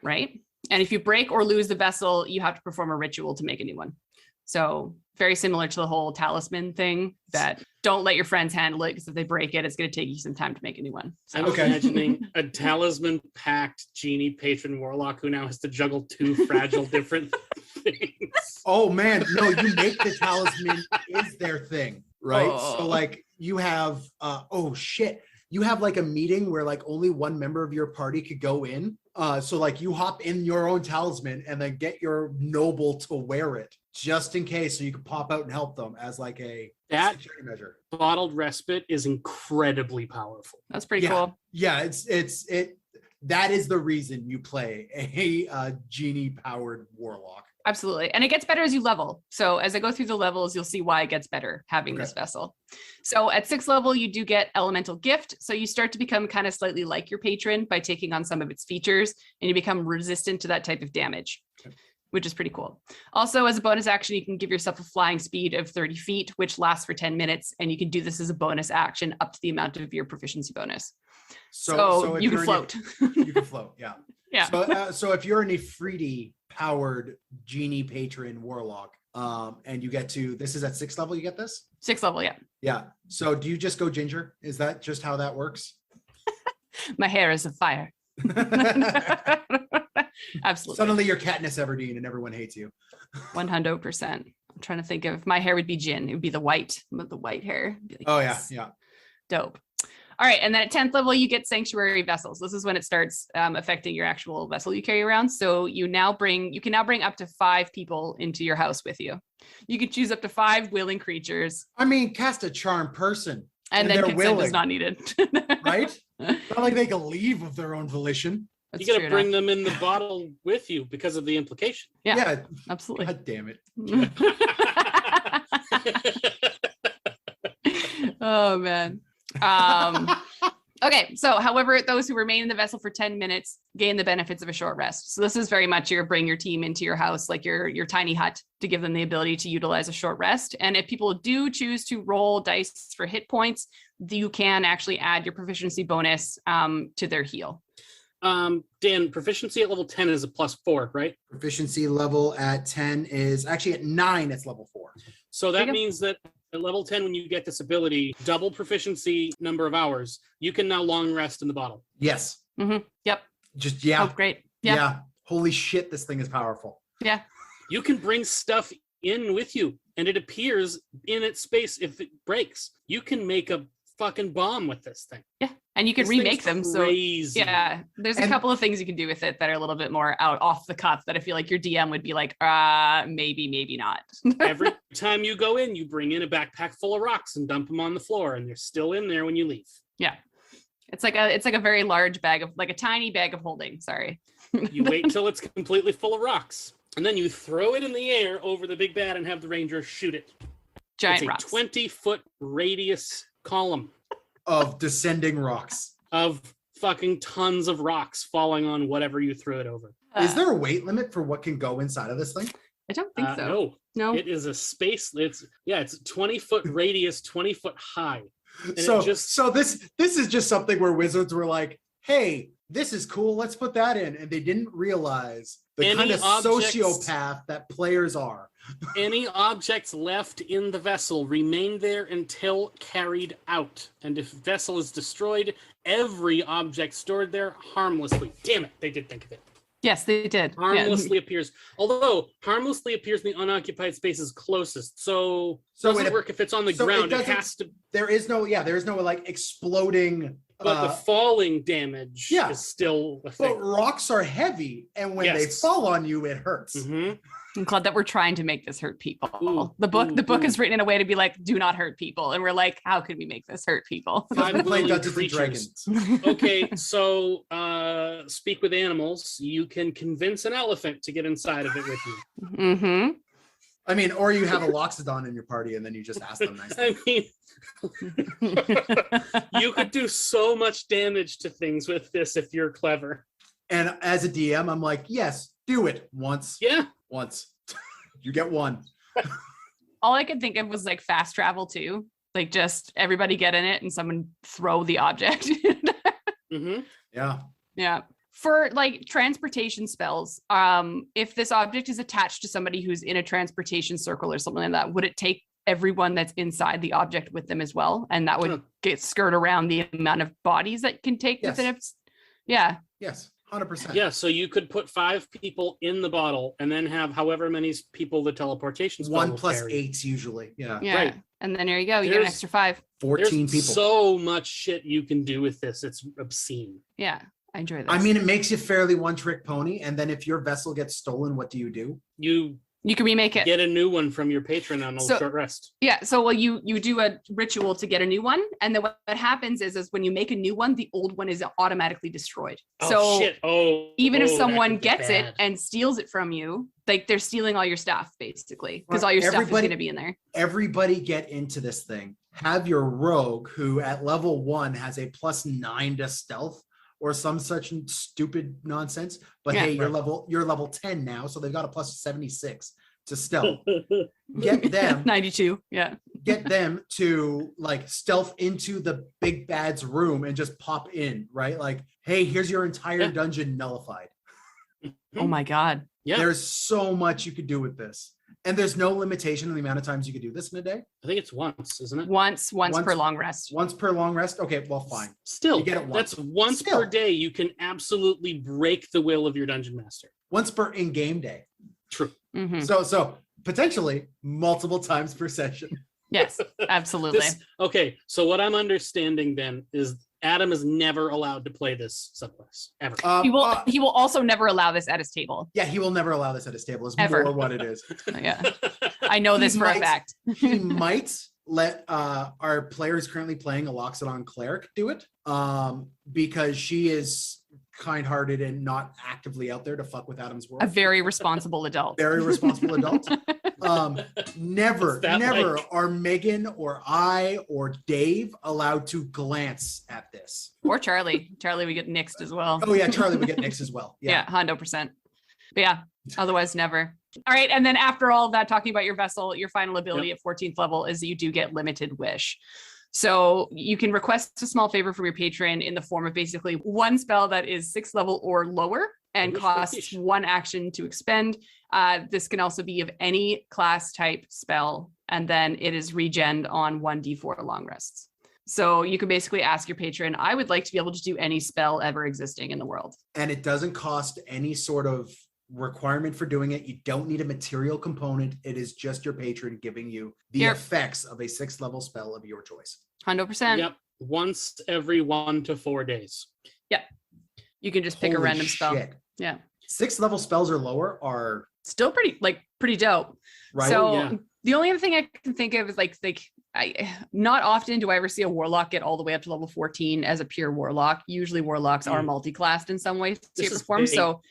Right? And if you break or lose the vessel, you have to perform a ritual to make a new one. So very similar to the whole talisman thing, that don't let your friends handle it, because if they break it, it's going to take you some time to make a new one. So. I'm imagining a Talisman, Pact, Genie, Patron, Warlock who now has to juggle two fragile different things. Oh man, no, you make the talisman is their thing, right? Oh. So like you have you have like a meeting where like only one member of your party could go in. So like you hop in your own talisman and then get your noble to wear it just in case, so you can pop out and help them as like a security measure. Bottled Respite is incredibly powerful. That's pretty cool. Yeah, it that is the reason you play a genie powered warlock. Absolutely. And it gets better as you level. So as I go through the levels, you'll see why it gets better having this vessel. So at 6th level, you do get Elemental Gift. So you start to become kind of slightly like your patron by taking on some of its features, and you become resistant to that type of damage, which is pretty cool. Also, as a bonus action, you can give yourself a flying speed of 30 feet, which lasts for 10 minutes. And you can do this as a bonus action up to the amount of your proficiency bonus. So you can float. You can float, yeah. Yeah. So if you're an Ifriti powered Genie Patron Warlock, and you get to, this is at 6th level, you get this? 6th level, yeah. Yeah. So do you just go ginger? Is that just how that works? My hair is a fire. Absolutely. Suddenly you're Katniss Everdeen and everyone hates you. 100%. I'm trying to think of, my hair would be Jinn. It would be the white hair. Like, oh yes. Yeah. Dope. All right, and then at 10th level, you get Sanctuary Vessels. This is when it starts affecting your actual vessel you carry around. So you can now bring up to 5 people into your house with you. You can choose up to 5 willing creatures. I mean, cast a charm person. And then consent is not needed. Right? Not like they can leave of their own volition. You got to bring them in the bottle with you because of the implication. Yeah, absolutely. God damn it. Oh, man. Okay, so however, those who remain in the vessel for 10 minutes gain the benefits of a short rest. So this is very much your bring your team into your house, like your tiny hut, to give them the ability to utilize a short rest. And if people do choose to roll dice for hit points, you can actually add your proficiency bonus to their heal. Dan, proficiency at level 10 is a +4, right? Proficiency level at 10 is actually at 9, it's level 4. So that means that at level 10, when you get this ability, double proficiency number of hours, you can now long rest in the bottle. Yes. Mm-hmm. Yep. Just, yeah. Oh, great. Yeah. Holy shit, this thing is powerful. Yeah. You can bring stuff in with you, and it appears in its space if it breaks. You can make a fucking bomb with this thing. Yeah. And you can remake them. Crazy. So yeah, there's a couple of things you can do with it that are a little bit more off the cuff that I feel like your DM would be like, maybe not. Every time you go in, you bring in a backpack full of rocks and dump them on the floor, and they're still in there when you leave. Yeah. It's like a very large bag of, like a tiny bag of holding. Sorry. You wait until it's completely full of rocks, and then you throw it in the air over the big bad and have the ranger shoot it. Giant it's rocks. 20-foot radius column of descending rocks. Of fucking tons of rocks falling on whatever you threw it over. Is there a weight limit for what can go inside of this thing? I don't think so. No. No. It is a space. It's 20-foot radius, 20-foot high. And So this is just something where wizards were like, hey, this is cool, let's put that in. And they didn't realize the Any kind of objects- sociopath that players are. any objects left in the vessel remain there until carried out. And if vessel is destroyed, every object stored there harmlessly. Damn it, they did think of it. Yes, they did. Yeah. Harmlessly appears. Although harmlessly appears in the unoccupied spaces closest. So So doesn't it- work if it's on the so it ground. It doesn't- has to. There is no like exploding. But the falling damage yeah. is still a But thing. rocks are heavy, and when they Yes. fall on you, it hurts. Mhm. I'm glad that we're trying to make this hurt people. Ooh, the book ooh. is written in a way to be like, do not hurt people. And we're like, how could we make this hurt people? Because we play Willing Dungeons and creatures. Dragons. Okay, so speak with animals. You can convince an elephant to get inside of it with you. Mm-hmm. I mean, or you have a Loxodon in your party, and then you just ask them nicely. I mean, you could do so much damage to things with this if you're clever. And as a DM, I'm like, yes, do it once. Yeah. Once. You get one. All I could think of was like fast travel too. Like just everybody get in it and someone throw the object. Mm-hmm. Yeah. Yeah. For like transportation spells, if this object is attached to somebody who's in a transportation circle or something like that, would it take everyone that's inside the object with them as well? And that would get skirt around the amount of bodies that can take Yes. within it. Yeah. Yes. 100%. Yeah, so you could put 5 people in the bottle and then have however many people the teleportation spell 1 will plus carry. 8 usually. Yeah. Yeah. Right. And then there you go. You get an There's- extra 5. 14 There's people. so much shit you can do with this. It's obscene. Yeah. I enjoy this. I mean, it makes you fairly one-trick pony. And then if your vessel gets stolen, what do? you can remake it. Get a new one from your patron on a So- short rest. Yeah. So well, you do a ritual to get a new one, and then what happens is when you make a new one, the old one is automatically destroyed. Oh So shit! even if that someone could be gets it bad. and steals it from you, like they're stealing all your stuff basically, because Right. all your stuff is Everybody- going to be in there. Everybody get into this thing. Have your rogue, who at level 1 has a +9 to stealth or some such stupid nonsense. But Yeah. hey, you're level 10 now, so they've got a +76 to stealth. Get them 92. Yeah. get them to like stealth into the big bad's room and just pop in, right? Like, hey, here's your entire Yeah. dungeon nullified. Oh my God. Yeah, There's so much you could do with this. And there's no limitation on the amount of times you could do this in a day. I think it's once, isn't it? Once Once- per long rest. Once per long rest. Okay, well, fine. Still, You get it once. that's once Still. per day. You can absolutely break the will of your dungeon master. Once per in-game day. True. Mhm. So potentially multiple times per session. Yes, absolutely. Okay, so what I'm understanding then is Adam is never allowed to play this subclass ever. He will also never allow this at his table. Yeah, he will never allow this at his table. Is Ever. more what it is. Yeah. I know this He for a might- fact. He might let our players currently playing a Loxodon cleric do it, because she is kind-hearted and not actively out there to fuck with Adam's world. A very responsible adult. Very responsible adult. Never What's that like? are Megan or I or Dave allowed to glance at this. Or Charlie. Charlie would get nixed as well. Oh yeah, Charlie would get nixed as well. Yeah, 100%. But yeah, otherwise never. All right, and then after all of that, talking about your vessel, your final ability at 14th level is that you do get limited wish. So you can request a small favor from your patron in the form of basically one spell that is 6th level or lower and Wish, costs wish. 1 action to expend. This can also be of any class type spell, and then it is regened on 1d4 long rests. So you can basically ask your patron, I would like to be able to do any spell ever existing in the world. And it doesn't cost any sort of requirement for doing it. You don't need a material component. It is just your patron giving you the Yep. effects of a 6th level spell of your choice. 100%. Yep, once every 1 to 4 days. You can just pick a Holy random spell. shit. Yeah. 6th level spells or lower are Still pretty dope. right. So yeah. the only other thing I can think of is like not often do I ever see a warlock get all the way up to level 14 as a pure warlock. Usually warlocks are multi-classed in some way, shape, or is form. big. So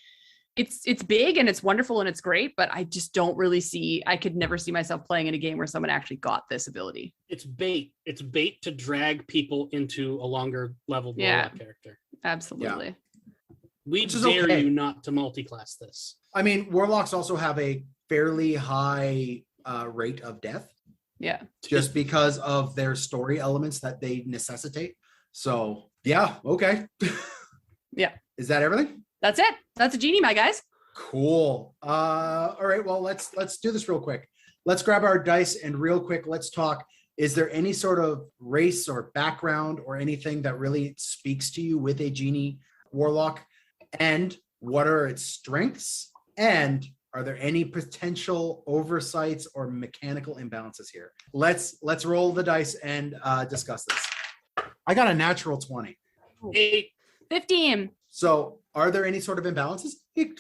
it's big and it's wonderful and it's great, but I just don't really see, I could never see myself playing in a game where someone actually got this ability. It's bait. It's bait to drag people into a longer level warlock character. Absolutely. We Which is dare okay. you not to multi-class this. I mean, warlocks also have a fairly high rate of death. Yeah. Just because of their story elements that they necessitate. So yeah, okay. Yeah. Is that everything? That's it. That's a genie, my guys. Cool. All right. Well, let's do this real quick. Let's grab our dice and real quick, let's talk. Is there any sort of race or background or anything that really speaks to you with a genie warlock? And what are its strengths? And are there any potential oversights or mechanical imbalances here? Let's roll the dice and discuss this. I got a natural 20. 15. So are there any sort of imbalances?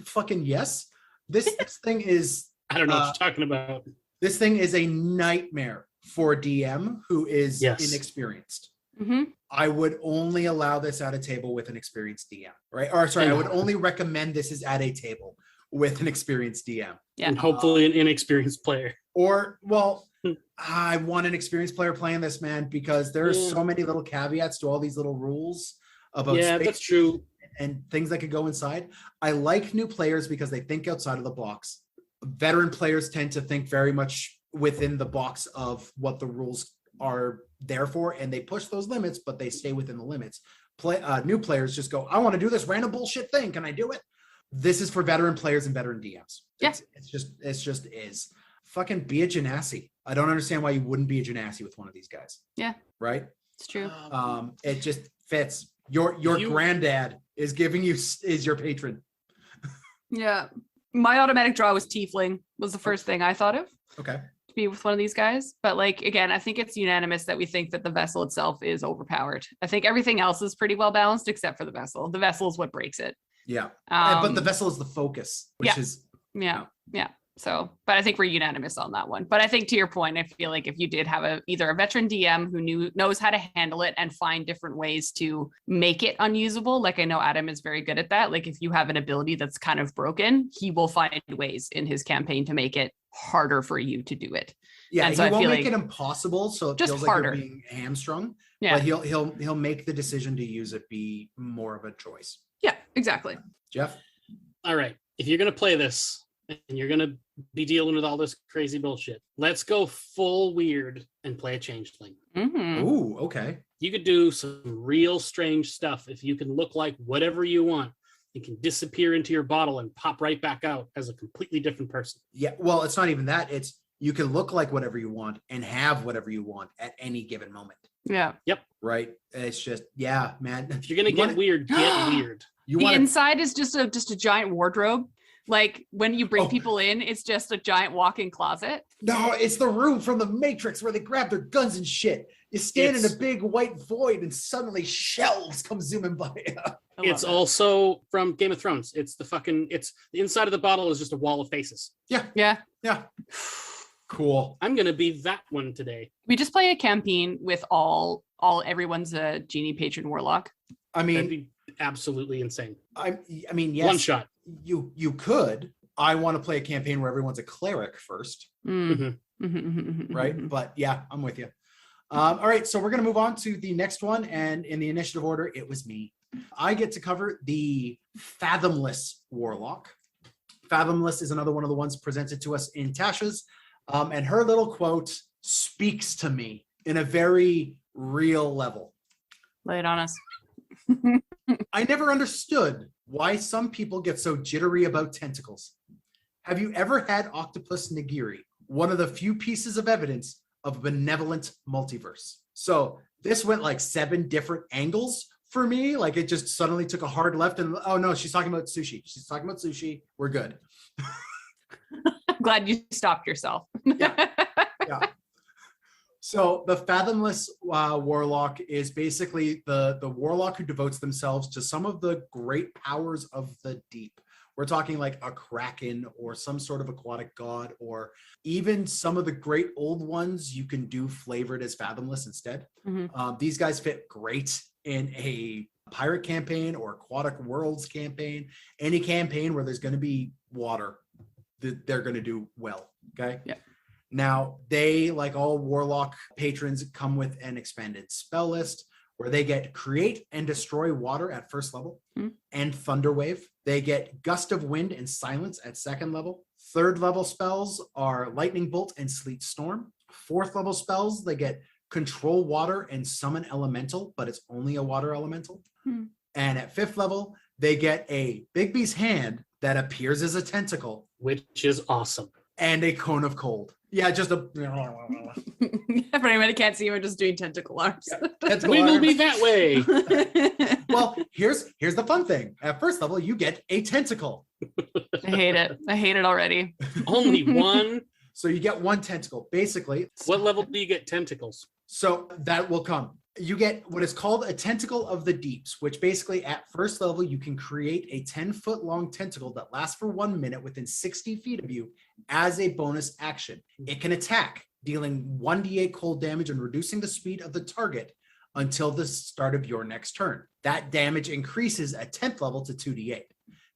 Fucking yes. This thing is, I don't know what you're talking about. this thing is a nightmare for DM who is inexperienced. Mm-hmm. I would only allow this at a table with an experienced DM, right? Or sorry, I would only recommend this is at a table with an experienced DM. Yeah. And hopefully an inexperienced player. Or, well, I want an experienced player playing this, man, because there are so many little caveats to all these little rules about space that's true. and things that could go inside. I like new players because they think outside of the box. Veteran players tend to think very much within the box of what the rules are there for, and they push those limits, but they stay within the limits. New players just go, I want to do this random bullshit thing. Can I do it? This is for veteran players and veteran DMs. Yeah. It's just is. Fucking be a genasi. I don't understand why you wouldn't be a genasi with one of these guys. Yeah. Right? It's true. It just fits. Your granddad is giving you is your patron. Yeah. My automatic draw was tiefling, was the first thing I thought of Okay. to be with one of these guys. But like, again, I think it's unanimous that we think that the vessel itself is overpowered. I think everything else is pretty well balanced except for the vessel. The vessel is what breaks it. Yeah. But the vessel is the focus, which is yeah. So, but I think we're unanimous on that one. But I think to your point, I feel like if you did have either a veteran DM who knows how to handle it and find different ways to make it unusable, like I know Adam is very good at that. Like if you have an ability that's kind of broken, he will find ways in his campaign to make it harder for you to do it. Yeah, and so he I won't feel make like it impossible, so it just feels harder. like you're being hamstrung. Yeah. But he'll make the decision to use it be more of a choice. Yeah, exactly. Jeff? All right. If you're going to play this and you're going to be dealing with all this crazy bullshit, let's go full weird and play a changeling. Mm-hmm. Ooh, okay. You could do some real strange stuff if you can look like whatever you want. You can disappear into your bottle and pop right back out as a completely different person. Yeah, well, it's not even that. It's you can look like whatever you want and have whatever you want at any given moment. Yeah. Right? It's just, yeah, man. If you're going to get weird, get weird. You The want inside is just a giant wardrobe. Like when you bring people in, it's just a giant walk-in closet. No, it's the room from the Matrix where they grab their guns and shit. You stand in a big white void and suddenly shelves come zooming by. It's also from Game of Thrones. It's the inside of the bottle is just a wall of faces. Yeah. Cool. I'm going to be that one today. We just play a campaign with everyone's a Genie Patron Warlock. I That'd mean, be absolutely insane. I mean, yes. One shot. You could. I want to play a campaign where everyone's a cleric first, right? But yeah, I'm with you. All right, so we're going to move on to the next one, and in the initiative order, it was me. I get to cover the Fathomless Warlock. Fathomless is another one of the ones presented to us in Tasha's, and her little quote speaks to me in a very real level. Lay it on us. I never understood why some people get so jittery about tentacles. Have you ever had Octopus Nigiri, one of the few pieces of evidence of a benevolent multiverse? So this went like 7 different angles for me. Like it just suddenly took a hard left and, oh no, she's talking about sushi. She's talking about sushi. We're good. I'm glad you stopped yourself. Yeah. So the Fathomless Warlock is basically the Warlock who devotes themselves to some of the great powers of the deep. We're talking like a Kraken or some sort of aquatic god, or even some of the great old ones you can do flavored as Fathomless instead. These guys fit great in a pirate campaign or aquatic worlds campaign, any campaign where there's going to be water, they're going to do well. Okay. Yeah. Now, they, like all Warlock patrons, come with an expanded spell list where they get Create and Destroy Water at first level and Thunderwave. They get Gust of Wind and Silence at second level, Third level spells are Lightning Bolt and Sleet Storm. Fourth level spells, they get Control Water and Summon Elemental, but it's only a water elemental. And at fifth level, they get a Bigby's Hand that appears as a tentacle. Which is awesome. And a Cone of Cold. Yeah, just a... For anyone who can't see, we're just doing tentacle arms. Tentacle We will arms. be that way. Well, here's the fun thing. At first level, you get a tentacle. I hate it. I hate it already. Only one. So you get one tentacle. Basically, What level do you get tentacles? so that will come. You get what is called a Tentacle of the Deeps, which basically at first level, you can create a 10-foot long tentacle that lasts for 1 minute within 60 feet of you as a bonus action. It can attack, dealing 1d8 cold damage and reducing the speed of the target until the start of your next turn. That damage increases at 10th level to 2d8.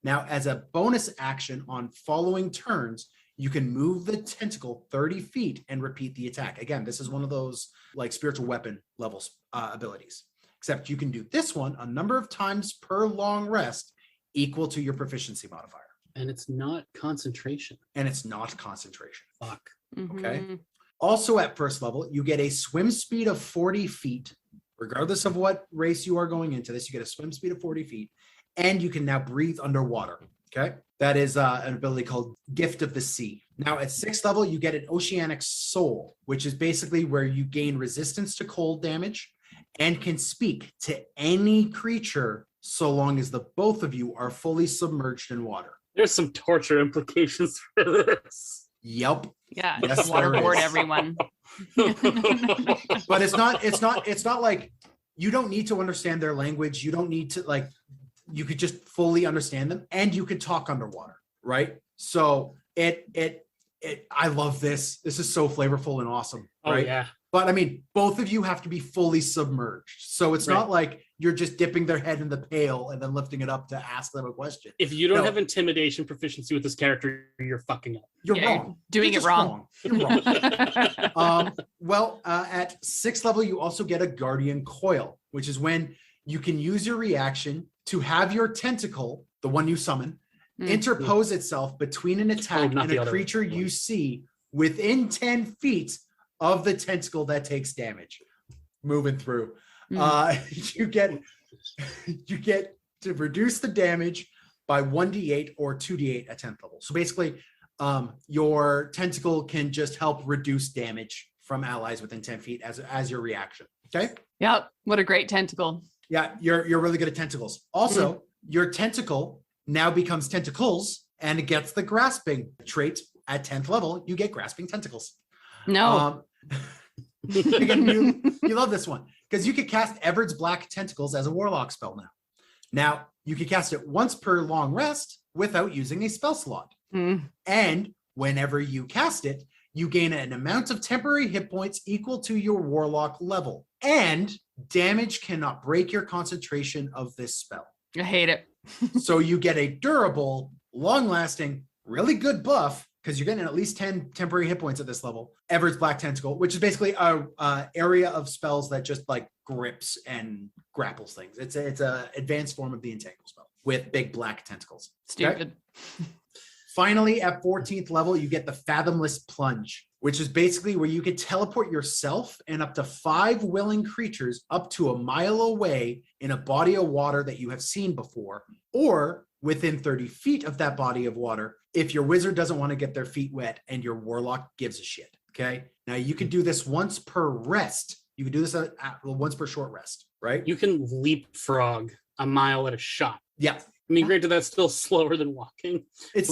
Now, as a bonus action on following turns, you can move the tentacle 30 feet and repeat the attack. Again, this is one of those like spiritual weapon levels abilities, except you can do this one a number of times per long rest equal to your proficiency modifier. And it's not concentration. And it's not concentration. Fuck. Okay. Mhm. Also at first level, you get a swim speed of 40 feet. Regardless of what race you are going into this, you get a swim speed of 40 feet. And you can now breathe underwater. Okay. That is an ability called Gift of the Sea. Now at sixth level, you get an Oceanic Soul, which is basically where you gain resistance to cold damage and can speak to any creature so long as the both of you are fully submerged in water. There's some torture implications for this. Yep. Yeah, Yes, just there waterboard is. everyone. But it's not like you don't need to understand their language. You don't need to like, you could just fully understand them and you could talk underwater, right? So I love this. This is so flavorful and awesome, right? Oh, yeah. But I mean, both of you have to be fully submerged. So it's not like you're just dipping their head in the pail and then lifting it up to ask them a question. If you don't No. have intimidation proficiency with this character, you're fucking up. You're Yeah, wrong. doing You're it just wrong. You're wrong. At sixth level, you also get a Guardian Coil, which is when you can use your reaction to have your tentacle, the one you summon, interpose itself between an attack not and the a other creature one. you see within 10 feet of the tentacle that takes damage. Moving through. You get to reduce the damage by 1d8 or 2d8 at 10th level. So basically, your tentacle can just help reduce damage from allies within 10 feet as your reaction. Okay. Yep. What a great tentacle. Yeah, you're really good at tentacles. Also, your tentacle now becomes tentacles and it gets the grasping trait at 10th level. You get grasping tentacles. No. Again, you love this one because you could cast Everard's Black Tentacles as a Warlock spell now. Now, you can cast it once per long rest without using a spell slot. And whenever you cast it, you gain an amount of temporary hit points equal to your Warlock level. And damage cannot break your concentration of this spell. I hate it. So you get a durable, long-lasting, really good buff because you're getting at least 10 temporary hit points at this level. Everard's Black Tentacle, which is basically a area of spells that just like grips and grapples things. It's a advanced form of the Entangle spell with big black tentacles. Stupid. Finally, at 14th level, you get the Fathomless Plunge, which is basically where you can teleport yourself and up to 5 willing creatures up to a mile away in a body of water that you have seen before, or within 30 feet of that body of water if your wizard doesn't want to get their feet wet and your warlock gives a shit. Okay. Now you can do this once per rest. You can do this once per short rest, right? You can leapfrog a mile at a shot. Yeah. I mean, granted, that's still slower than walking. It's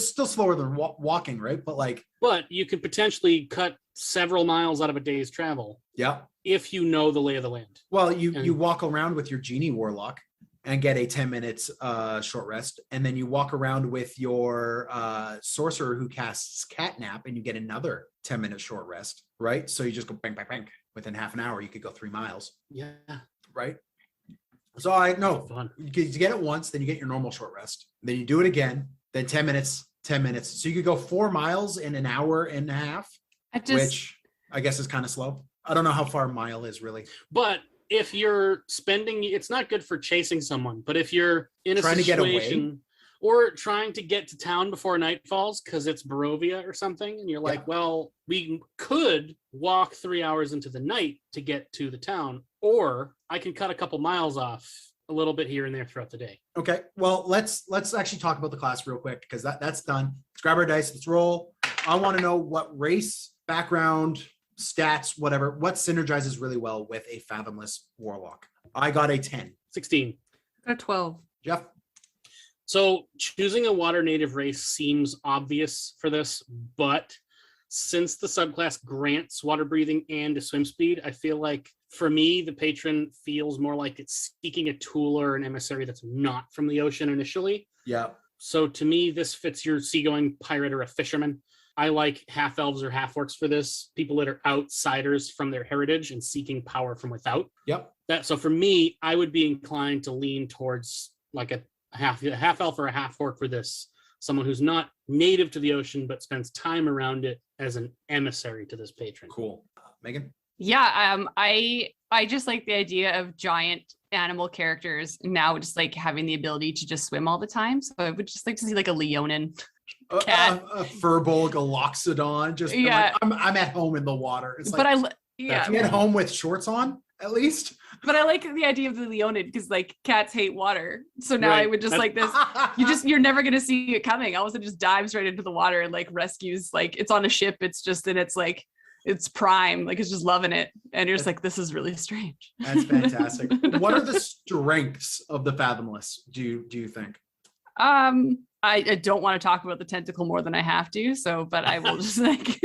still slower than walking, right? But you could potentially cut several miles out of a day's travel. Yeah. If you know the lay of the land. Well, you walk around with your Genie Warlock and get a 10 minutes short rest. And then you walk around with your sorcerer who casts Catnap and you get another 10-minute short rest, right? So you just go bang, bang, bang. Within half an hour, you could go 3 miles. Yeah. Right? So I know Fun. you get it once, then you get your normal short rest. Then you do it again, then 10 minutes. So you could go 4 miles in an hour and a half, which I guess is kind of slow. I don't know how far a mile is really. But if you're spending, it's not good for chasing someone, but if you're in a Trying to get away. situation Or trying to get to town before night falls because it's Barovia or something. And you're like, well, we could walk 3 hours into the night to get to the town, or I can cut a couple miles off a little bit here and there throughout the day. Okay, well, let's actually talk about the class real quick because that's done. Let's grab our dice, let's roll. I want to know what race, background, stats, whatever, what synergizes really well with a Fathomless Warlock. I got a 10. 16. A 12. Jeff? So choosing a water native race seems obvious for this, but since the subclass grants water breathing and a swim speed, I feel like for me, the patron feels more like it's seeking a tool or an emissary that's not from the ocean initially. Yeah. So to me, this fits your seagoing pirate or a fisherman. I like half elves or half orcs for this, people that are outsiders from their heritage and seeking power from without. Yep. So for me, I would be inclined to lean towards like a half elf or a half orc for this. Someone who's not native to the ocean, but spends time around it as an emissary to this patron. Cool. Megan? Yeah, I just like the idea of giant animal characters now just like having the ability to just swim all the time. So I would just like to see like a Leonin cat. A Furbolg, a Loxodon. Just Yeah. like, I'm at home in the water. It's But like, yeah, you at home with shorts on, at least. but I like the idea of the Leonin because like cats hate water. So now I Right. would just like this. You're never gonna see it coming. All of a sudden, just dives right into the water and like rescues. Like it's on a ship. It's just in its like it's prime. Like it's just loving it. And you're just like, this is really strange. That's fantastic. What are the strengths of the Fathomless? Do you think? I don't want to talk about the tentacle more than I have to. So, but I will just like.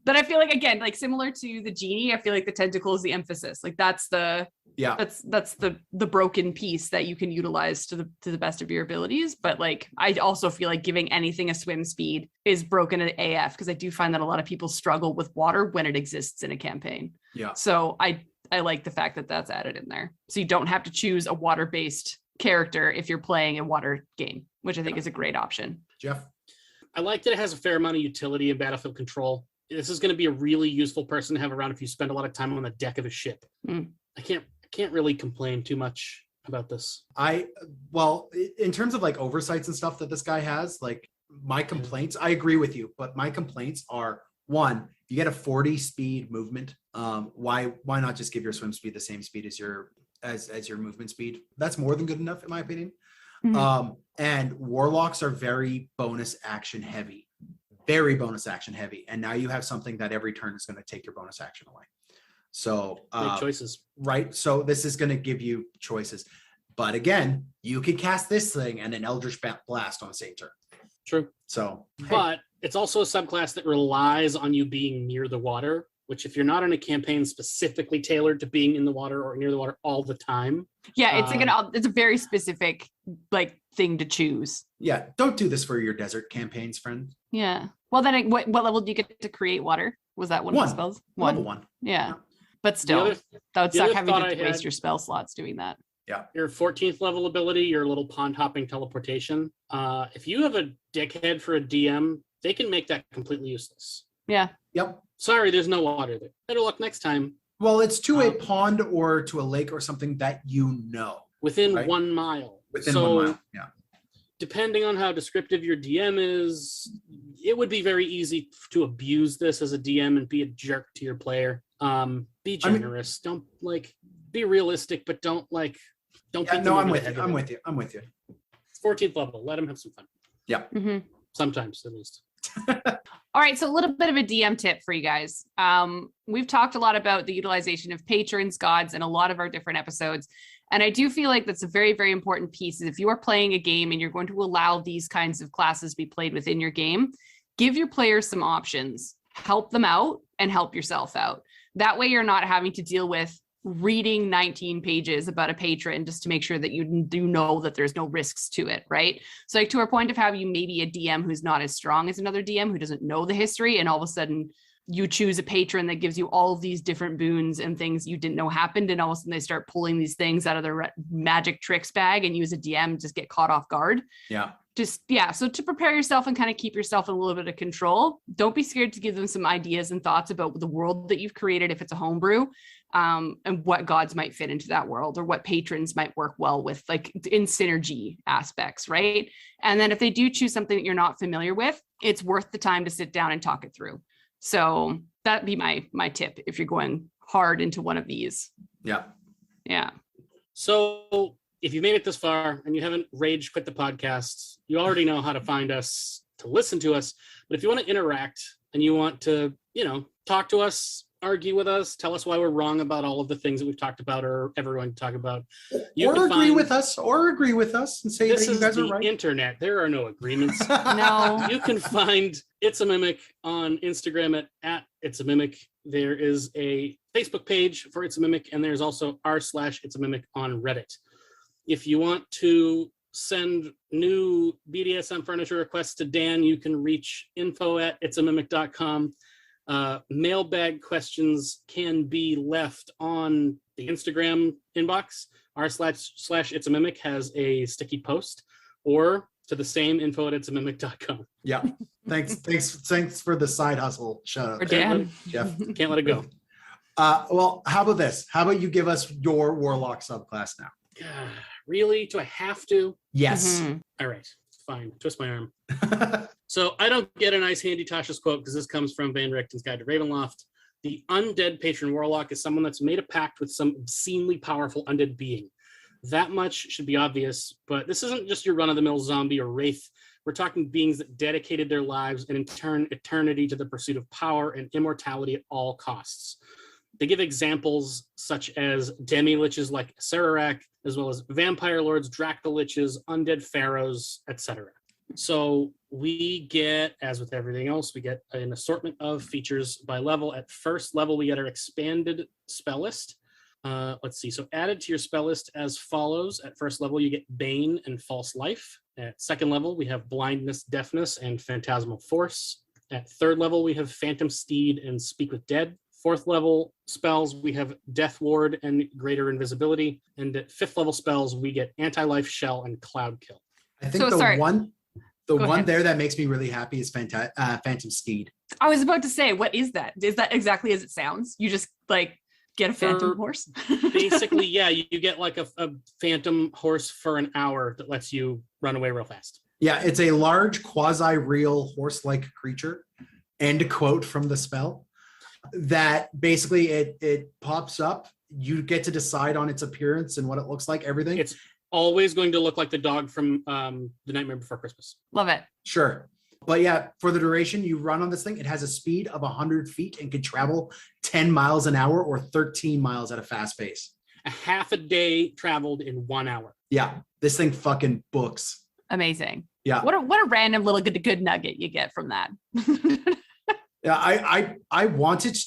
But I feel like again, like similar to the genie, I feel like the tentacle is the emphasis. Like that's the that's the broken piece that you can utilize to the best of your abilities. But like I also feel like giving anything a swim speed is broken at AF because I do find that a lot of people struggle with water when it exists in a campaign. Yeah. So I like the fact that that's added in there. So you don't have to choose a water-based character if you're playing a water game, which I think is a great option. Jeff? I like that it has a fair amount of utility in battlefield control. This is going to be a really useful person to have around if you spend a lot of time on the deck of a ship. I can't really complain too much about this. Well, in terms of like oversights and stuff that this guy has, like my complaints, I agree with you, but my complaints are, one, you get a 40 speed movement. Why not just give your swim speed the same speed as your movement speed? That's more than good enough in my opinion. Mm-hmm. And warlocks are very bonus action heavy. Very bonus action heavy. And now you have something that every turn is going to take your bonus action away. So Great choices. Right. So this is going to give you choices. But again, you could cast this thing and an Eldritch Blast on the same turn. True. So, but it's also a subclass that relies on you being near the water, which if you're not in a campaign specifically tailored to being in the water or near the water all the time. Yeah, it's it's a very specific like thing to choose. Yeah, don't do this for your desert campaigns, friend. Yeah. Well, then what level do you get to create water? Was that one of the spells? Level 1. Yeah. But still, that would suck having to waste your spell slots doing that. Yeah. Your 14th level ability, your little pond hopping teleportation. If you have a dickhead for a DM, they can make that completely useless. Yeah. Yep. Sorry, there's no water there. Better luck next time. Well, it's to a pond or to a lake or something that you know. Within right? 1 mile. Within 1 mile, yeah. Depending on how descriptive your DM is, it would be very easy to abuse this as a DM and be a jerk to your player. Be generous. Don't be realistic, but don't. Yeah, no, I'm with you. I'm with you. 14th level. Let him have some fun. Yeah. Mm-hmm. Sometimes, at least. All right, so a little bit of a DM tip for you guys. We've talked a lot about the utilization of patrons, gods, in a lot of our different episodes. And I do feel like that's a very, very important piece. If you are playing a game and you're going to allow these kinds of classes to be played within your game, give your players some options, help them out and help yourself out. That way you're not having to deal with reading 19 pages about a patron just to make sure that you do know that there's no risks to it, right? So like to our point of having maybe a DM who's not as strong as another DM who doesn't know the history, and all of a sudden you choose a patron that gives you all of these different boons and things you didn't know happened, and all of a sudden they start pulling these things out of their magic tricks bag and you as a DM just get caught off guard. Yeah. So to prepare yourself and kind of keep yourself in a little bit of control, don't be scared to give them some ideas and thoughts about the world that you've created if it's a homebrew. and what gods might fit into that world or what patrons might work well with, like in synergy aspects, right? And then if they do choose something that you're not familiar with, it's worth the time to sit down and talk it through. So that'd be my tip if you're going hard into one of these. Yeah. Yeah. So if you made it this far and you haven't rage quit the podcast, you already know how to find us to listen to us. But if you want to interact and you want to, talk to us, argue with us, tell us why we're wrong about all of the things that we've talked about or ever going to talk about, or agree with us and say that you guys are right. Internet. There are no agreements. No. You can find It's a Mimic on Instagram at It's a Mimic. There is a Facebook page for It's a Mimic, and there's also r/It's a Mimic on Reddit. If you want to send new BDSM furniture requests to Dan, you can reach info@itsamimic.com. Mailbag questions can be left on the Instagram inbox. r/It's a Mimic has a sticky post, or to the same info@itsamimic.com. Yeah. Thanks for the side hustle shout out. Or Dan. Jeff. Can't let it go. Well, how about this? How about you give us your Warlock subclass now? Really? Do I have to? Yes. Mm-hmm. All right, fine. Twist my arm. So I don't get a nice handy Tasha's quote because this comes from Van Richten's Guide to Ravenloft. The Undead Patron Warlock is someone that's made a pact with some obscenely powerful undead being. That much should be obvious, but this isn't just your run-of-the-mill zombie or wraith. We're talking beings that dedicated their lives and in turn eternity to the pursuit of power and immortality at all costs. They give examples such as demi-liches like Sararak, as well as vampire lords, Dracoliches, undead pharaohs, etc. So we get, as with everything else, we get an assortment of features by level. At first level, we get our expanded spell list. Let's see. So added to your spell list as follows. At first level, you get Bane and False Life. At second level, we have Blindness, Deafness, and Phantasmal Force. At third level, we have Phantom Steed and Speak with Dead. Fourth level spells, we have Death Ward and Greater Invisibility. And at fifth level spells, we get Anti-Life Shell and Cloud Kill. I think the one there that makes me really happy is Phantom Steed. I was about to say, what is that? Is that exactly as it sounds? You just like get a phantom horse? Basically, yeah, you get like a phantom horse for an hour that lets you run away real fast. Yeah, it's a large quasi-real horse-like creature. End quote from the spell. That basically it pops up. You get to decide on its appearance and what it looks like, everything. It's always going to look like the dog from The Nightmare Before Christmas. Love it. Sure. But yeah, for the duration you run on this thing, it has a speed of 100 feet and can travel 10 miles an hour or 13 miles at a fast pace. A half a day traveled in 1 hour. Yeah, this thing fucking books. Amazing. Yeah. What a random little good nugget you get from that. Yeah, I want it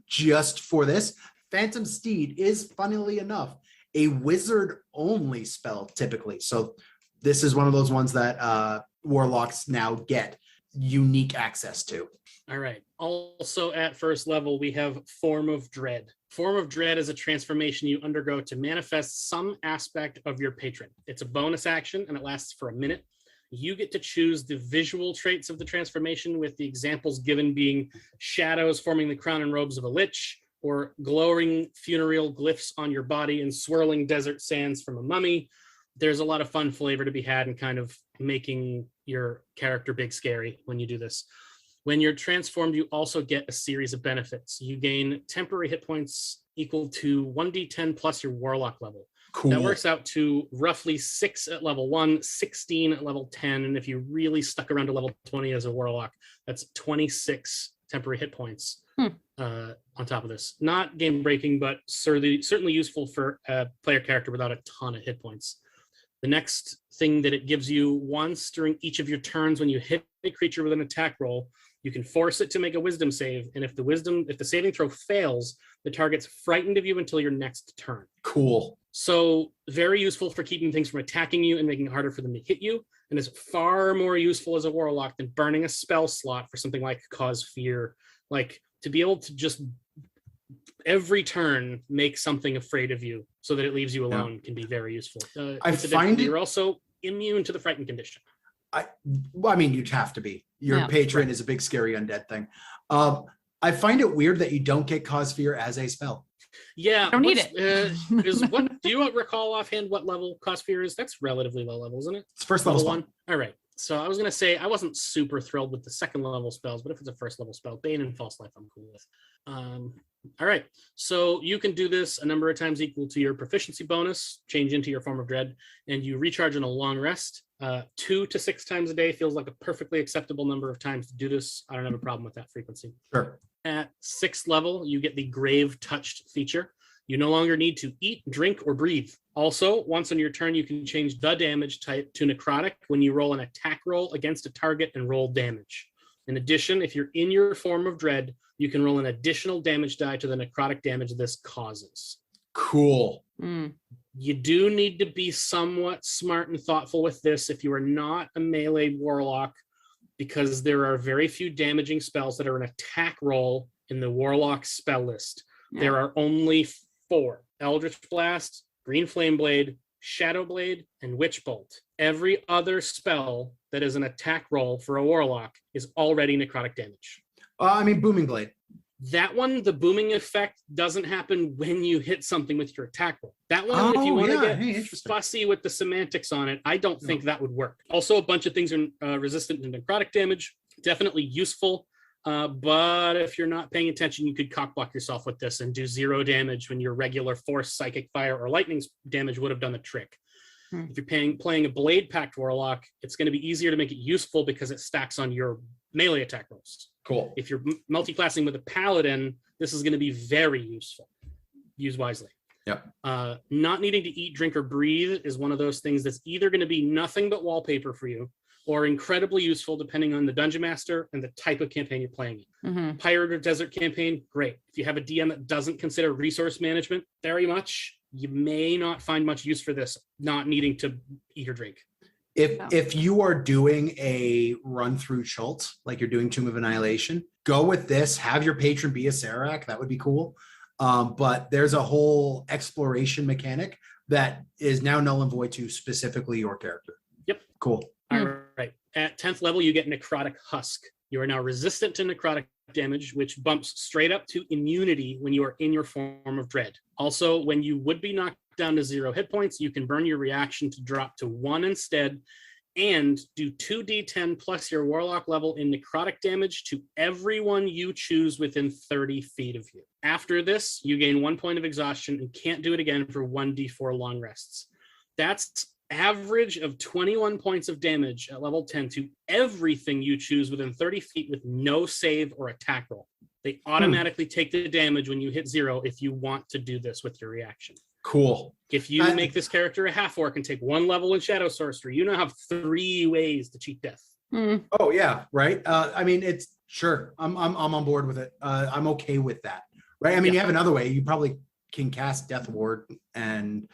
just for this. Phantom Steed is, funnily enough, a wizard only spell typically. So this is one of those ones that warlocks now get unique access to. All right. Also at first level, we have Form of Dread. Form of Dread is a transformation you undergo to manifest some aspect of your patron. It's a bonus action and it lasts for a minute. You get to choose the visual traits of the transformation, with the examples given being shadows forming the crown and robes of a lich, or glowing funereal glyphs on your body and swirling desert sands from a mummy. There's a lot of fun flavor to be had in kind of making your character big scary when you do this. When you're transformed, you also get a series of benefits. You gain temporary hit points equal to 1d10 plus your warlock level. Cool. That works out to roughly 6 at level 1, 16 at level 10. And if you really stuck around to level 20 as a warlock, that's 26 temporary hit points on top of this. Not game breaking, but certainly useful for a player character without a ton of hit points. The next thing that it gives you, once during each of your turns when you hit a creature with an attack roll, you can force it to make a wisdom save. And if the saving throw fails, the target's frightened of you until your next turn. Cool. So very useful for keeping things from attacking you and making it harder for them to hit you. And is far more useful as a warlock than burning a spell slot for something like Cause Fear. Like, to be able to just every turn make something afraid of you so that it leaves you alone can be very useful. I find you're also immune to the frightened condition. I mean, you'd have to be. Your patron is a big scary undead thing. I find it weird that you don't get Cause Fear as a spell. Yeah, Don't need do you recall offhand what level Cossphere is? That's relatively low level, isn't it? It's first level one. All right. So I was gonna say I wasn't super thrilled with the second level spells, but if it's a first level spell, Bane and False Life, I'm cool with. All right. So you can do this a number of times equal to your proficiency bonus, change into your form of dread, and you recharge in a long rest. 2 to 6 times a day feels like a perfectly acceptable number of times to do this. I don't have a problem with that frequency. Sure. At 6th level, you get the Grave Touched feature. You no longer need to eat, drink, or breathe. Also, once on your turn, you can change the damage type to necrotic when you roll an attack roll against a target and roll damage. In addition, if you're in your form of dread, you can roll an additional damage die to the necrotic damage this causes. Cool. You do need to be somewhat smart and thoughtful with this if you are not a melee warlock, because there are very few damaging spells that are an attack roll in the warlock spell list. Yeah. There are only 4: Eldritch Blast, Green Flame Blade, Shadow Blade, and Witch Bolt. Every other spell that is an attack roll for a warlock is already necrotic damage. Booming Blade. That one, the booming effect doesn't happen when you hit something with your attack roll. That one, if you want to get fussy with the semantics on it, I don't think that would work. Also, a bunch of things are resistant to necrotic damage. Definitely useful. But if you're not paying attention, you could cockblock yourself with this and do 0 damage when your regular force, psychic, fire, or lightning damage would have done the trick. If you're playing a Blade Pact Warlock, it's going to be easier to make it useful because it stacks on your melee attack rolls. Cool. If you're multi-classing with a Paladin, this is going to be very useful. Use wisely. Yep. Not needing to eat, drink, or breathe is one of those things that's either going to be nothing but wallpaper for you, or incredibly useful depending on the Dungeon Master and the type of campaign you're playing in. Pirate or Desert campaign, great. If you have a DM that doesn't consider resource management very much, you may not find much use for this, not needing to eat or drink. If you are doing a run through Chult, like you're doing Tomb of Annihilation, go with this. Have your patron be a Serac. That would be cool. But there's a whole exploration mechanic that is now null and void to specifically your character. Yep. Cool. All right. At 10th level, you get Necrotic Husk. You are now resistant to necrotic damage, which bumps straight up to immunity when you are in your form of dread. Also, when you would be knocked down to 0 hit points, you can burn your reaction to drop to 1 instead, and do 2d10 plus your warlock level in necrotic damage to everyone you choose within 30 feet of you. After this, you gain 1 point of exhaustion and can't do it again for 1d4 long rests. That's average of 21 points of damage at level 10 to everything you choose within 30 feet with no save or attack roll. They automatically take the damage when you hit 0 if you want to do this with your reaction. Cool. If you make this character a half-orc and take 1 level in Shadow Sorcery, you now have 3 ways to cheat death. Oh yeah, right. It's sure. I'm on board with it. I'm okay with that. Right. You have another way. You probably can cast Death Ward and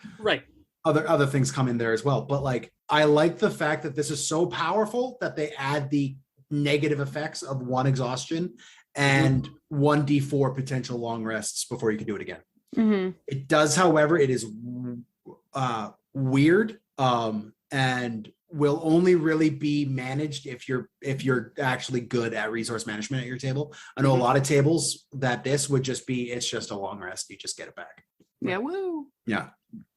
other things come in there as well. But I like the fact that this is so powerful that they add the negative effects of 1 exhaustion and 1d4 potential long rests before you can do it again. It does, however, it is weird and will only really be managed if you're actually good at resource management at your table. I know a lot of tables that this would just be, it's just a long rest. You just get it back. Yeah. Woo. Yeah.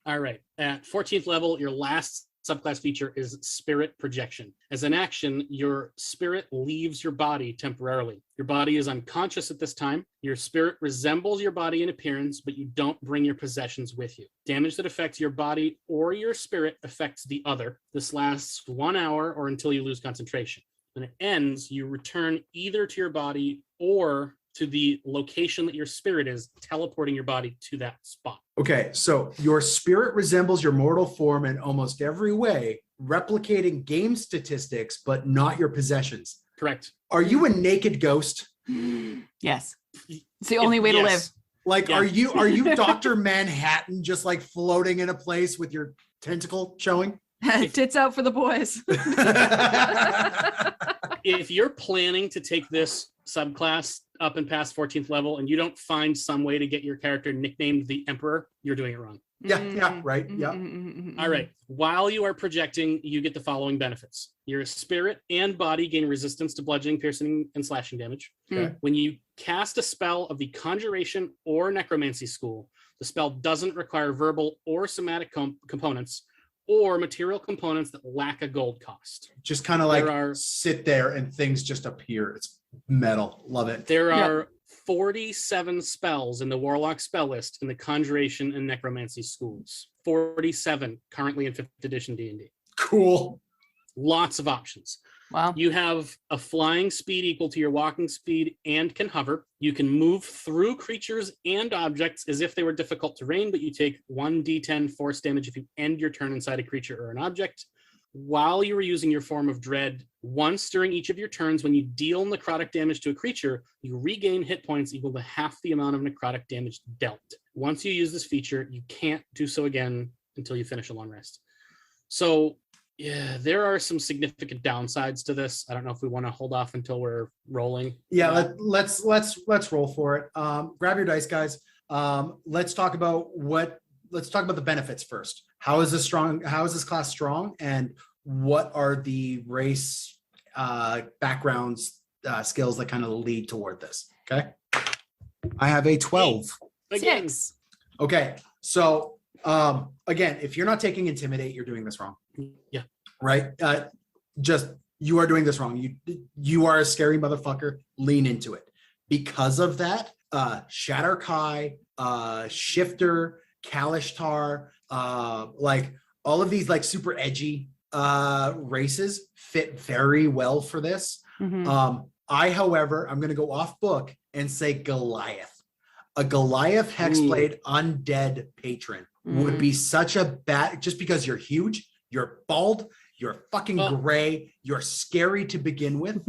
All right. At 14th level, your last subclass feature is Spirit Projection. As an action, your spirit leaves your body temporarily. Your body is unconscious at this time. Your spirit resembles your body in appearance, but you don't bring your possessions with you. Damage that affects your body or your spirit affects the other. This lasts 1 hour or until you lose concentration. When it ends, you return either to your body or to the location that your spirit is, teleporting your body to that spot. Okay, so your spirit resembles your mortal form in almost every way, replicating game statistics, but not your possessions. Correct. Are you a naked ghost? Yes. It's the only way to live. Are you Dr. Manhattan just floating in a place with your tentacle showing? Tits out for the boys. If you're planning to take this subclass up and past 14th level and you don't find some way to get your character nicknamed the Emperor, you're doing it wrong. Yeah, right. Yeah. All right. While you are projecting, you get the following benefits. Your spirit and body gain resistance to bludgeoning, piercing, and slashing damage. Okay. When you cast a spell of the Conjuration or Necromancy school. The spell doesn't require verbal or somatic components or material components that lack a gold cost. Just kind of like sit there and things just appear. It's metal. Love it. There are 47 spells in the Warlock spell list in the Conjuration and Necromancy schools. 47 currently in 5th edition D&D. Cool. Lots of options. Wow. You have a flying speed equal to your walking speed and can hover. You can move through creatures and objects as if they were difficult terrain, but you take 1d10 force damage if you end your turn inside a creature or an object. While you are using your form of dread, once during each of your turns, when you deal necrotic damage to a creature, you regain hit points equal to half the amount of necrotic damage dealt. Once you use this feature, you can't do so again until you finish a long rest. So yeah, there are some significant downsides to this. I don't know if we want to hold off until we're rolling. Yeah, let's roll for it. Grab your dice, guys. Let's talk about the benefits first. How is this strong? How is this class strong? And what are the race backgrounds, skills that kind of lead toward this? Okay. I have a 12. Again. 6. Okay. So again, if you're not taking Intimidate, you're doing this wrong. Yeah. Right. You are doing this wrong. You are a scary motherfucker. Lean into it. Because of that, Shatter Kai, Shifter, Kalishtar, like all of these like super edgy races fit very well for this. Mm-hmm. However, I'm going to go off book and say Goliath. A Goliath Hexblade Undead Patron would be such a bad, just because you're huge, you're bald, you're fucking gray, you're scary to begin with,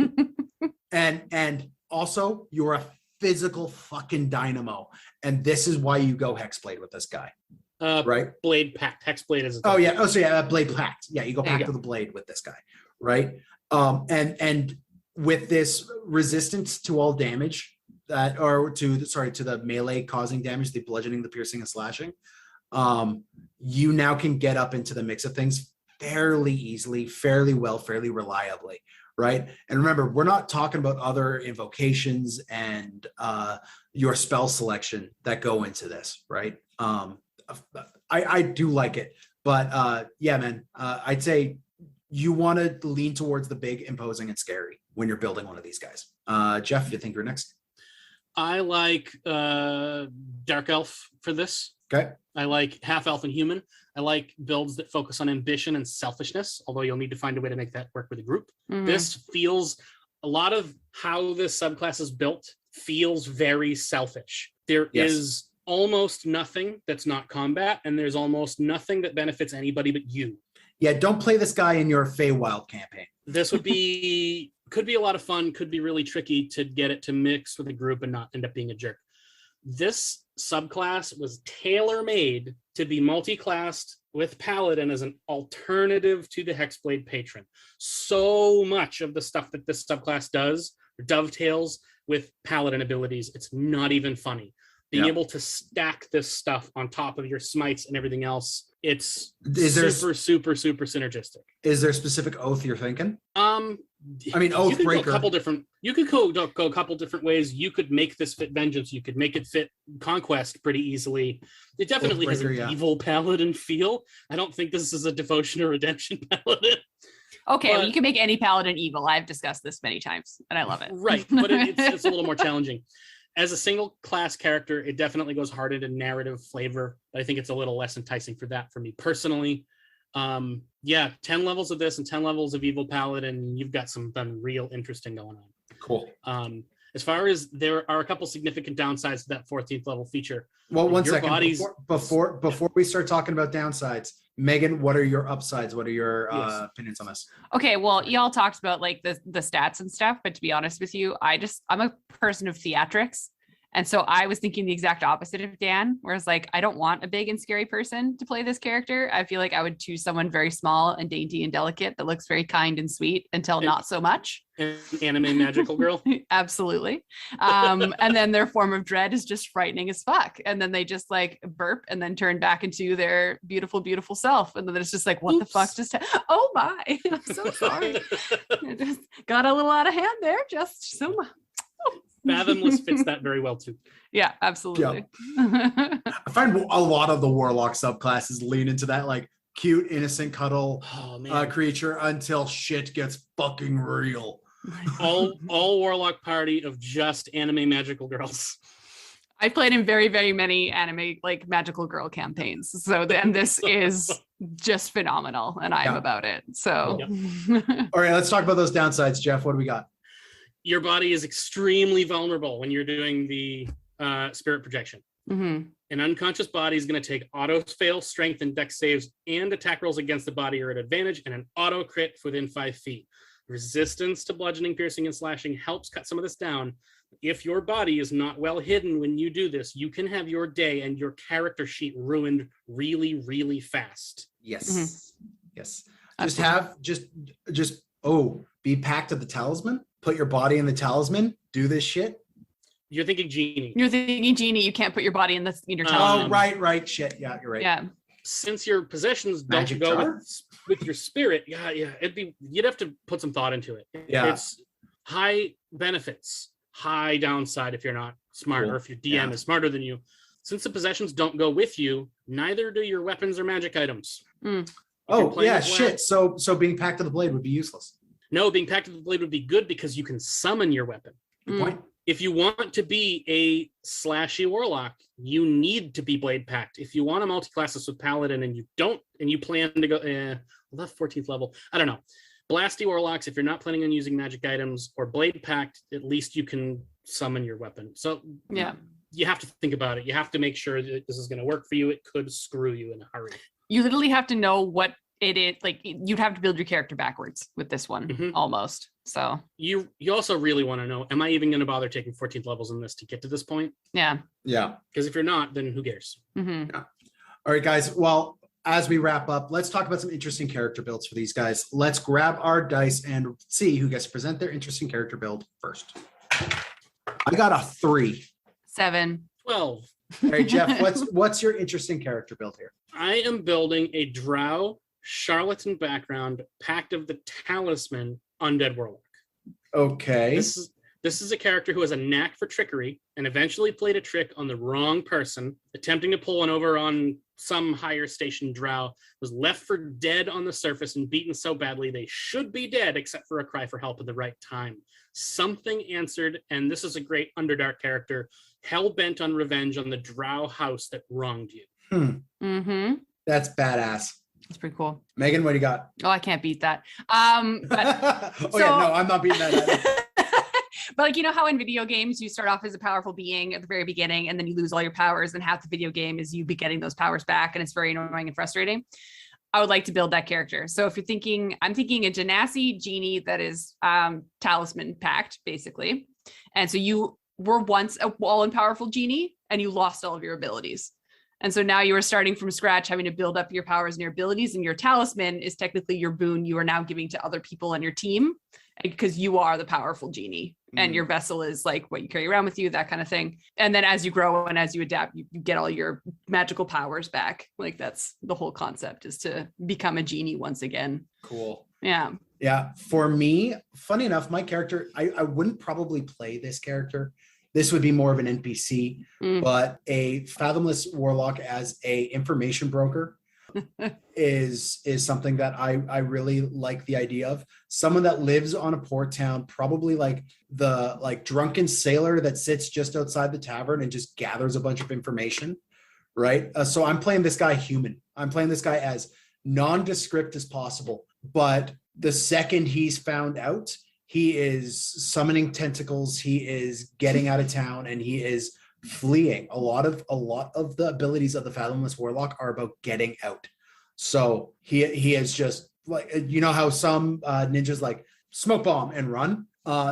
and also you're a physical fucking dynamo, and this is why you go Hexblade with this guy, right? Blade Pact. Hexblade is. Blade Pact. Yeah, you go Pact with the blade with this guy, right? And with this resistance to all damage that, or to the melee causing damage, the bludgeoning, the piercing, and slashing. You now can get up into the mix of things fairly easily, fairly well, fairly reliably, right? And remember, we're not talking about other invocations and your spell selection that go into this, right? I do like it, but yeah, man, I'd say you want to lean towards the big, imposing, and scary when you're building one of these guys. Jeff, you think you're next? I like Dark Elf for this. Okay. I like half elf and human. I like builds that focus on ambition and selfishness, although you'll need to find a way to make that work with a group. Mm-hmm. This feels, a lot of how this subclass is built feels very selfish. There is almost nothing that's not combat, and there's almost nothing that benefits anybody but you. Yeah, don't play this guy in your Feywild campaign. This would be, could be a lot of fun, could be really tricky to get it to mix with a group and not end up being a jerk. This subclass was tailor-made to be multi-classed with Paladin as an alternative to the Hexblade Patron. So much of the stuff that this subclass does dovetails with Paladin abilities. It's not even funny. Being able to stack this stuff on top of your smites and everything else, it's super synergistic. Is there a specific oath you're thinking? I mean, Oathbreaker. You could go a couple different ways. You could make this fit Vengeance. You could make it fit Conquest pretty easily. It definitely has an evil paladin feel. I don't think this is a devotion or redemption paladin. Okay, well, you can make any paladin evil. I've discussed this many times, and I love it. Right, but it's a little more challenging. As a single class character, it definitely goes hard into narrative flavor. But I think it's a little less enticing for that for me personally. 10 levels of this and 10 levels of evil paladin, you've got something real interesting going on. Cool. As far as there are a couple significant downsides to that 14th level feature. Well, one second. Before we start talking about downsides, Megan, what are your upsides? What are your opinions on this? Okay, well, y'all talked about like the stats and stuff, but to be honest with you, I'm a person of theatrics. And so I was thinking the exact opposite of Dan, whereas like, I don't want a big and scary person to play this character. I feel like I would choose someone very small and dainty and delicate that looks very kind and sweet until not so much. An anime magical girl. Absolutely. And then their form of dread is just frightening as fuck. And then they just like burp and then turn back into their beautiful, beautiful self. And then it's just like, what the fuck just oh my, I'm so sorry. I just got a little out of hand there. Just so much. Fathomless fits that very well too. Yeah, absolutely. I find a lot of the Warlock subclasses lean into that like cute, innocent cuddle creature until shit gets fucking real. all Warlock party of just anime magical girls. I played in very, very many anime like magical girl campaigns. So and this is just phenomenal, and I'm about it. So all right, let's talk about those downsides, Jeff. What do we got? Your body is extremely vulnerable when you're doing the spirit projection. Mm-hmm. An unconscious body is going to take auto fail, strength, and dex saves, and attack rolls against the body are at advantage, and an auto crit within 5 feet. Resistance to bludgeoning, piercing, and slashing helps cut some of this down. If your body is not well hidden when you do this, you can have your day and your character sheet ruined really, really fast. Yes. Mm-hmm. Yes. Be Pact of the Talisman. Put your body in the Talisman. Do this shit. You're thinking Genie. You're thinking Genie. You can't put your body in your Talisman. Oh, right. Shit. Yeah, you're right. Yeah. Since your possessions Magic don't go jar? with your spirit, you'd have to put some thought into it. Yeah. It's high benefits, high downside if you're not smart, Cool. or if your DM is smarter than you. Since the possessions don't go with you, neither do your weapons or magic items. Oh yeah, shit. So being Pact of the Blade would be useless. No, being Pact of the Blade would be good because you can summon your weapon. Good point. If you want to be a slashy warlock, you need to be Blade Pact. If you want to multi-classes with Paladin and you plan to go, that's 14th level. I don't know. Blasty warlocks, if you're not planning on using magic items or Blade Pact, at least you can summon your weapon. So Yeah. You have to think about it. You have to make sure that this is going to work for you. It could screw you in a hurry. You literally have to know what it is. Like you'd have to build your character backwards with this one, almost. So You also really want to know, am I even going to bother taking 14th levels in this to get to this point? yeah. Yeah. Because if you're not, then who cares? Mm-hmm. All right, guys. Well, as we wrap up, let's talk about some interesting character builds for these guys. Let's grab our dice and see who gets to present their interesting character build first. I got a 3. 7. 12. All right, Jeff, what's your interesting character build here? I am building a drow, charlatan background, Pact of the Talisman, Undead Warlock. Okay. This is a character who has a knack for trickery and eventually played a trick on the wrong person, attempting to pull one over on some higher station drow, was left for dead on the surface and beaten so badly they should be dead except for a cry for help at the right time. Something answered, and this is a great Underdark character, hell-bent on revenge on the drow house that wronged you. Mm-hmm. That's badass. That's pretty cool. Megan, what do you got? Oh, I can't beat that. But I'm not beating that either. But like, you know how in video games you start off as a powerful being at the very beginning and then you lose all your powers and half the video game is you be getting those powers back and it's very annoying and frustrating. I would like to build that character. So if you're thinking, I'm thinking a Genasi genie that is Talisman Pact, basically. And so you were once a all-powerful genie and you lost all of your abilities. And so now you are starting from scratch, having to build up your powers and your abilities, and your talisman is technically your boon you are now giving to other people on your team because you are the powerful genie and your vessel is like what you carry around with you, that kind of thing. And then as you grow and as you adapt, you get all your magical powers back. Like that's the whole concept, is to become a genie once again. Cool. Yeah. Yeah. For me, funny enough, my character, I wouldn't probably play this character. This would be more of an NPC, but a Fathomless Warlock as a information broker is something that I really like the idea of. Someone that lives on a port town, probably like the drunken sailor that sits just outside the tavern and just gathers a bunch of information, right? So I'm playing this guy human. I'm playing this guy as nondescript as possible, but the second he's found out, he is summoning tentacles, he is getting out of town, and he is fleeing. A lot of the abilities of the Fathomless Warlock are about getting out. So he is just like, you know how some ninjas like smoke bomb and run?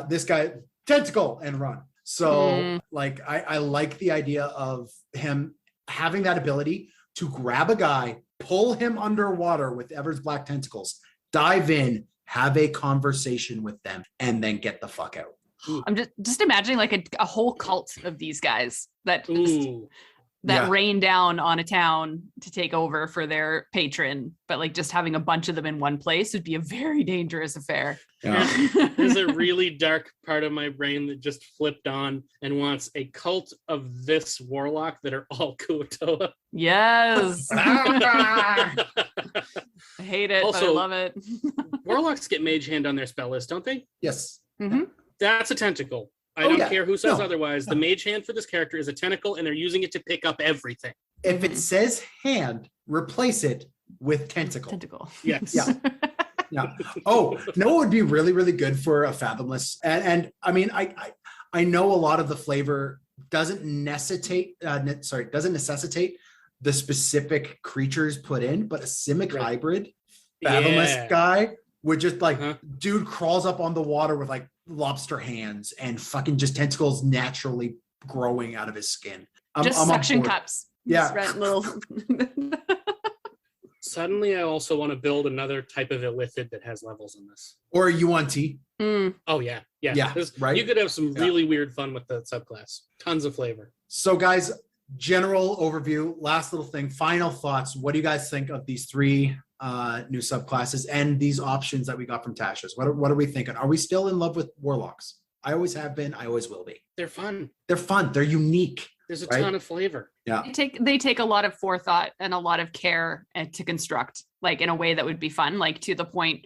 This guy tentacle and run. So like I like the idea of him having that ability to grab a guy, pull him underwater with Ever's black tentacles, dive in, have a conversation with them, and then get the fuck out. I'm just imagining like a whole cult of these guys that that rain down on a town to take over for their patron, but like just having a bunch of them in one place would be a very dangerous affair. Yeah. There's a really dark part of my brain that just flipped on and wants a cult of this warlock that are all Kuo-toa. Yes. I hate it, Also, but I love it. Warlocks get mage hand on their spell list, don't they? Yes. Mm-hmm. That's a tentacle. I Oh, don't yeah. care who says No. otherwise. The mage hand for this character is a tentacle, and they're using it to pick up everything. If it says hand, replace it with tentacle. Tentacle. Yes. Yeah. Yeah. Oh, no, it would be really, really good for a Fathomless. And I mean, I know a lot of the flavor doesn't necessitate the specific creatures put in, but a Simic Right. hybrid Fathomless Yeah. guy would just like, Uh-huh. dude crawls up on the water with like lobster hands and fucking just tentacles naturally growing out of his skin. Just I'm on suction board. cups. Yeah. Just red little. Suddenly, I also want to build another type of illithid that has levels in this. Or a UNT. Mm. Oh, yeah. Yeah. Yeah, right? You could have some Yeah. really weird fun with the subclass. Tons of flavor. So guys, general overview, last little thing, final thoughts. What do you guys think of these three new subclasses and these options that we got from Tasha's? What are we thinking? Are we still in love with Warlocks? I always have been. I always will be. They're fun. They're fun. They're unique. There's a Right? ton of flavor. Yeah. They take a lot of forethought and a lot of care to construct, like in a way that would be fun, like to the point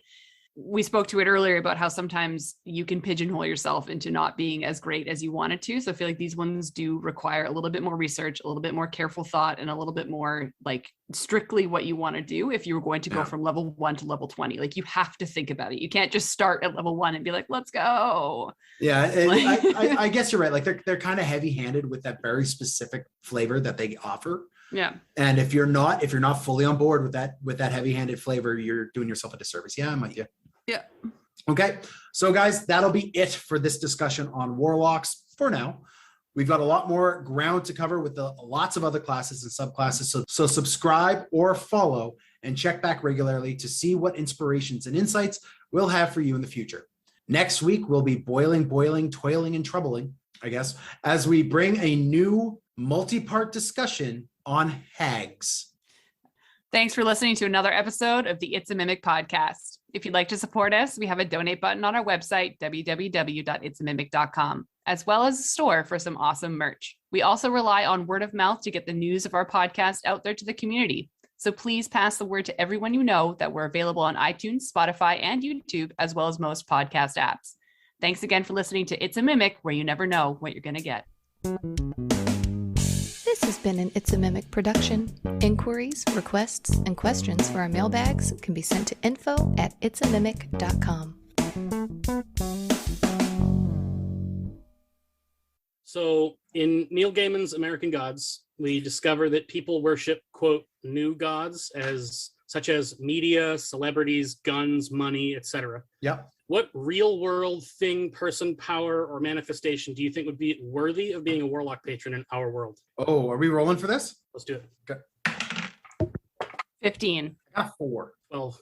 we spoke to it earlier about how sometimes you can pigeonhole yourself into not being as great as you wanted to. So I feel like these ones do require a little bit more research, a little bit more careful thought, and a little bit more like strictly what you want to do if you were going to go from level 1 to level 20. Like you have to think about it. You can't just start at level 1 and be like, let's go. Yeah, and Like- I guess you're right. Like they're kind of heavy-handed with that very specific flavor that they offer. Yeah. And if you're not fully on board with that heavy-handed flavor, you're doing yourself a disservice. Yeah, I'm with you. Yeah. Okay, so guys, that'll be it for this discussion on Warlocks for now. We've got a lot more ground to cover with lots of other classes and subclasses. So subscribe or follow and check back regularly to see what inspirations and insights we'll have for you in the future. Next week, we'll be boiling, toiling, and troubling, I guess, as we bring a new multi-part discussion on hags. Thanks for listening to another episode of the It's a Mimic podcast. If you'd like to support us, we have a donate button on our website, www.itsamimic.com, as well as a store for some awesome merch. We also rely on word of mouth to get the news of our podcast out there to the community. So please pass the word to everyone you know that we're available on iTunes, Spotify, and YouTube, as well as most podcast apps. Thanks again for listening to It's a Mimic, where you never know what you're going to get. This has been an It's a Mimic production. Inquiries, requests, and questions for our mailbags can be sent to info@itsamimic.com. So in Neil Gaiman's American Gods, we discover that people worship, quote, new gods such as media, celebrities, guns, money, etc. Yep. What real world thing, person, power, or manifestation do you think would be worthy of being a Warlock patron in our world? Oh, are we rolling for this? Let's do it. 15. I got 4. 12.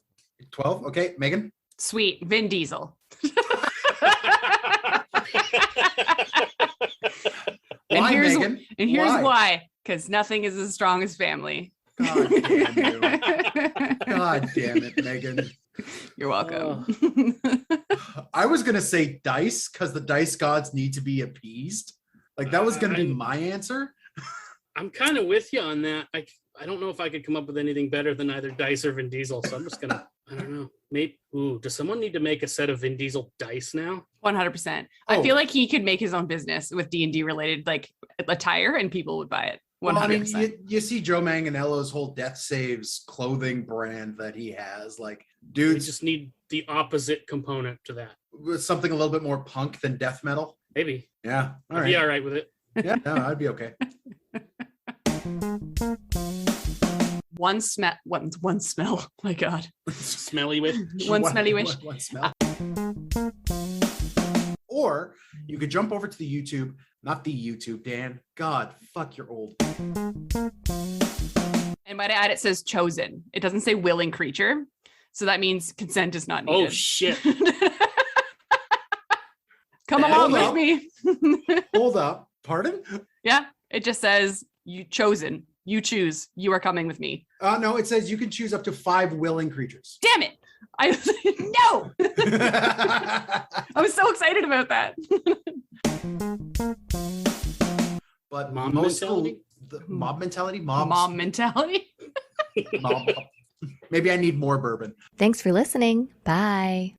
12. Okay, Megan. Sweet. Vin Diesel. And Why, here's Megan? And here's why. Because nothing is as strong as family. God damn you. God damn it, Megan. You're welcome. I was gonna say dice because the dice gods need to be appeased. Like that was gonna be my answer. I'm kind of with you on that. I don't know if I could come up with anything better than either dice or Vin Diesel. So I'm just gonna, I don't know. Maybe. Ooh, does someone need to make a set of Vin Diesel dice now? 100%. Oh. I feel like he could make his own business with D&D related like attire and people would buy it. 100%. Well, I mean, you see Joe Manganiello's whole Death Saves clothing brand that he has. Like, We dude, just need the opposite component to that. with something a little bit more punk than death metal. Maybe. Yeah. All I'd be right. all right with it. Yeah, no, I'd be okay. One smell. My God. Smelly witch. One smelly witch. One smell. Or you could jump over to the YouTube, not the YouTube, Dan. God, fuck, you're old. And might I add, it says chosen. It doesn't say willing creature. So that means consent is not needed. Oh, shit. Come Hold along up. with me. Hold up. Pardon? Yeah. It just says You chosen. You choose. You are coming with me. No, it says you can choose up to 5 willing creatures. Damn it! No. I was so excited about that. But Mob most mentality? mob mentality, Mom mentality. mob. Maybe I need more bourbon. Thanks for listening. Bye.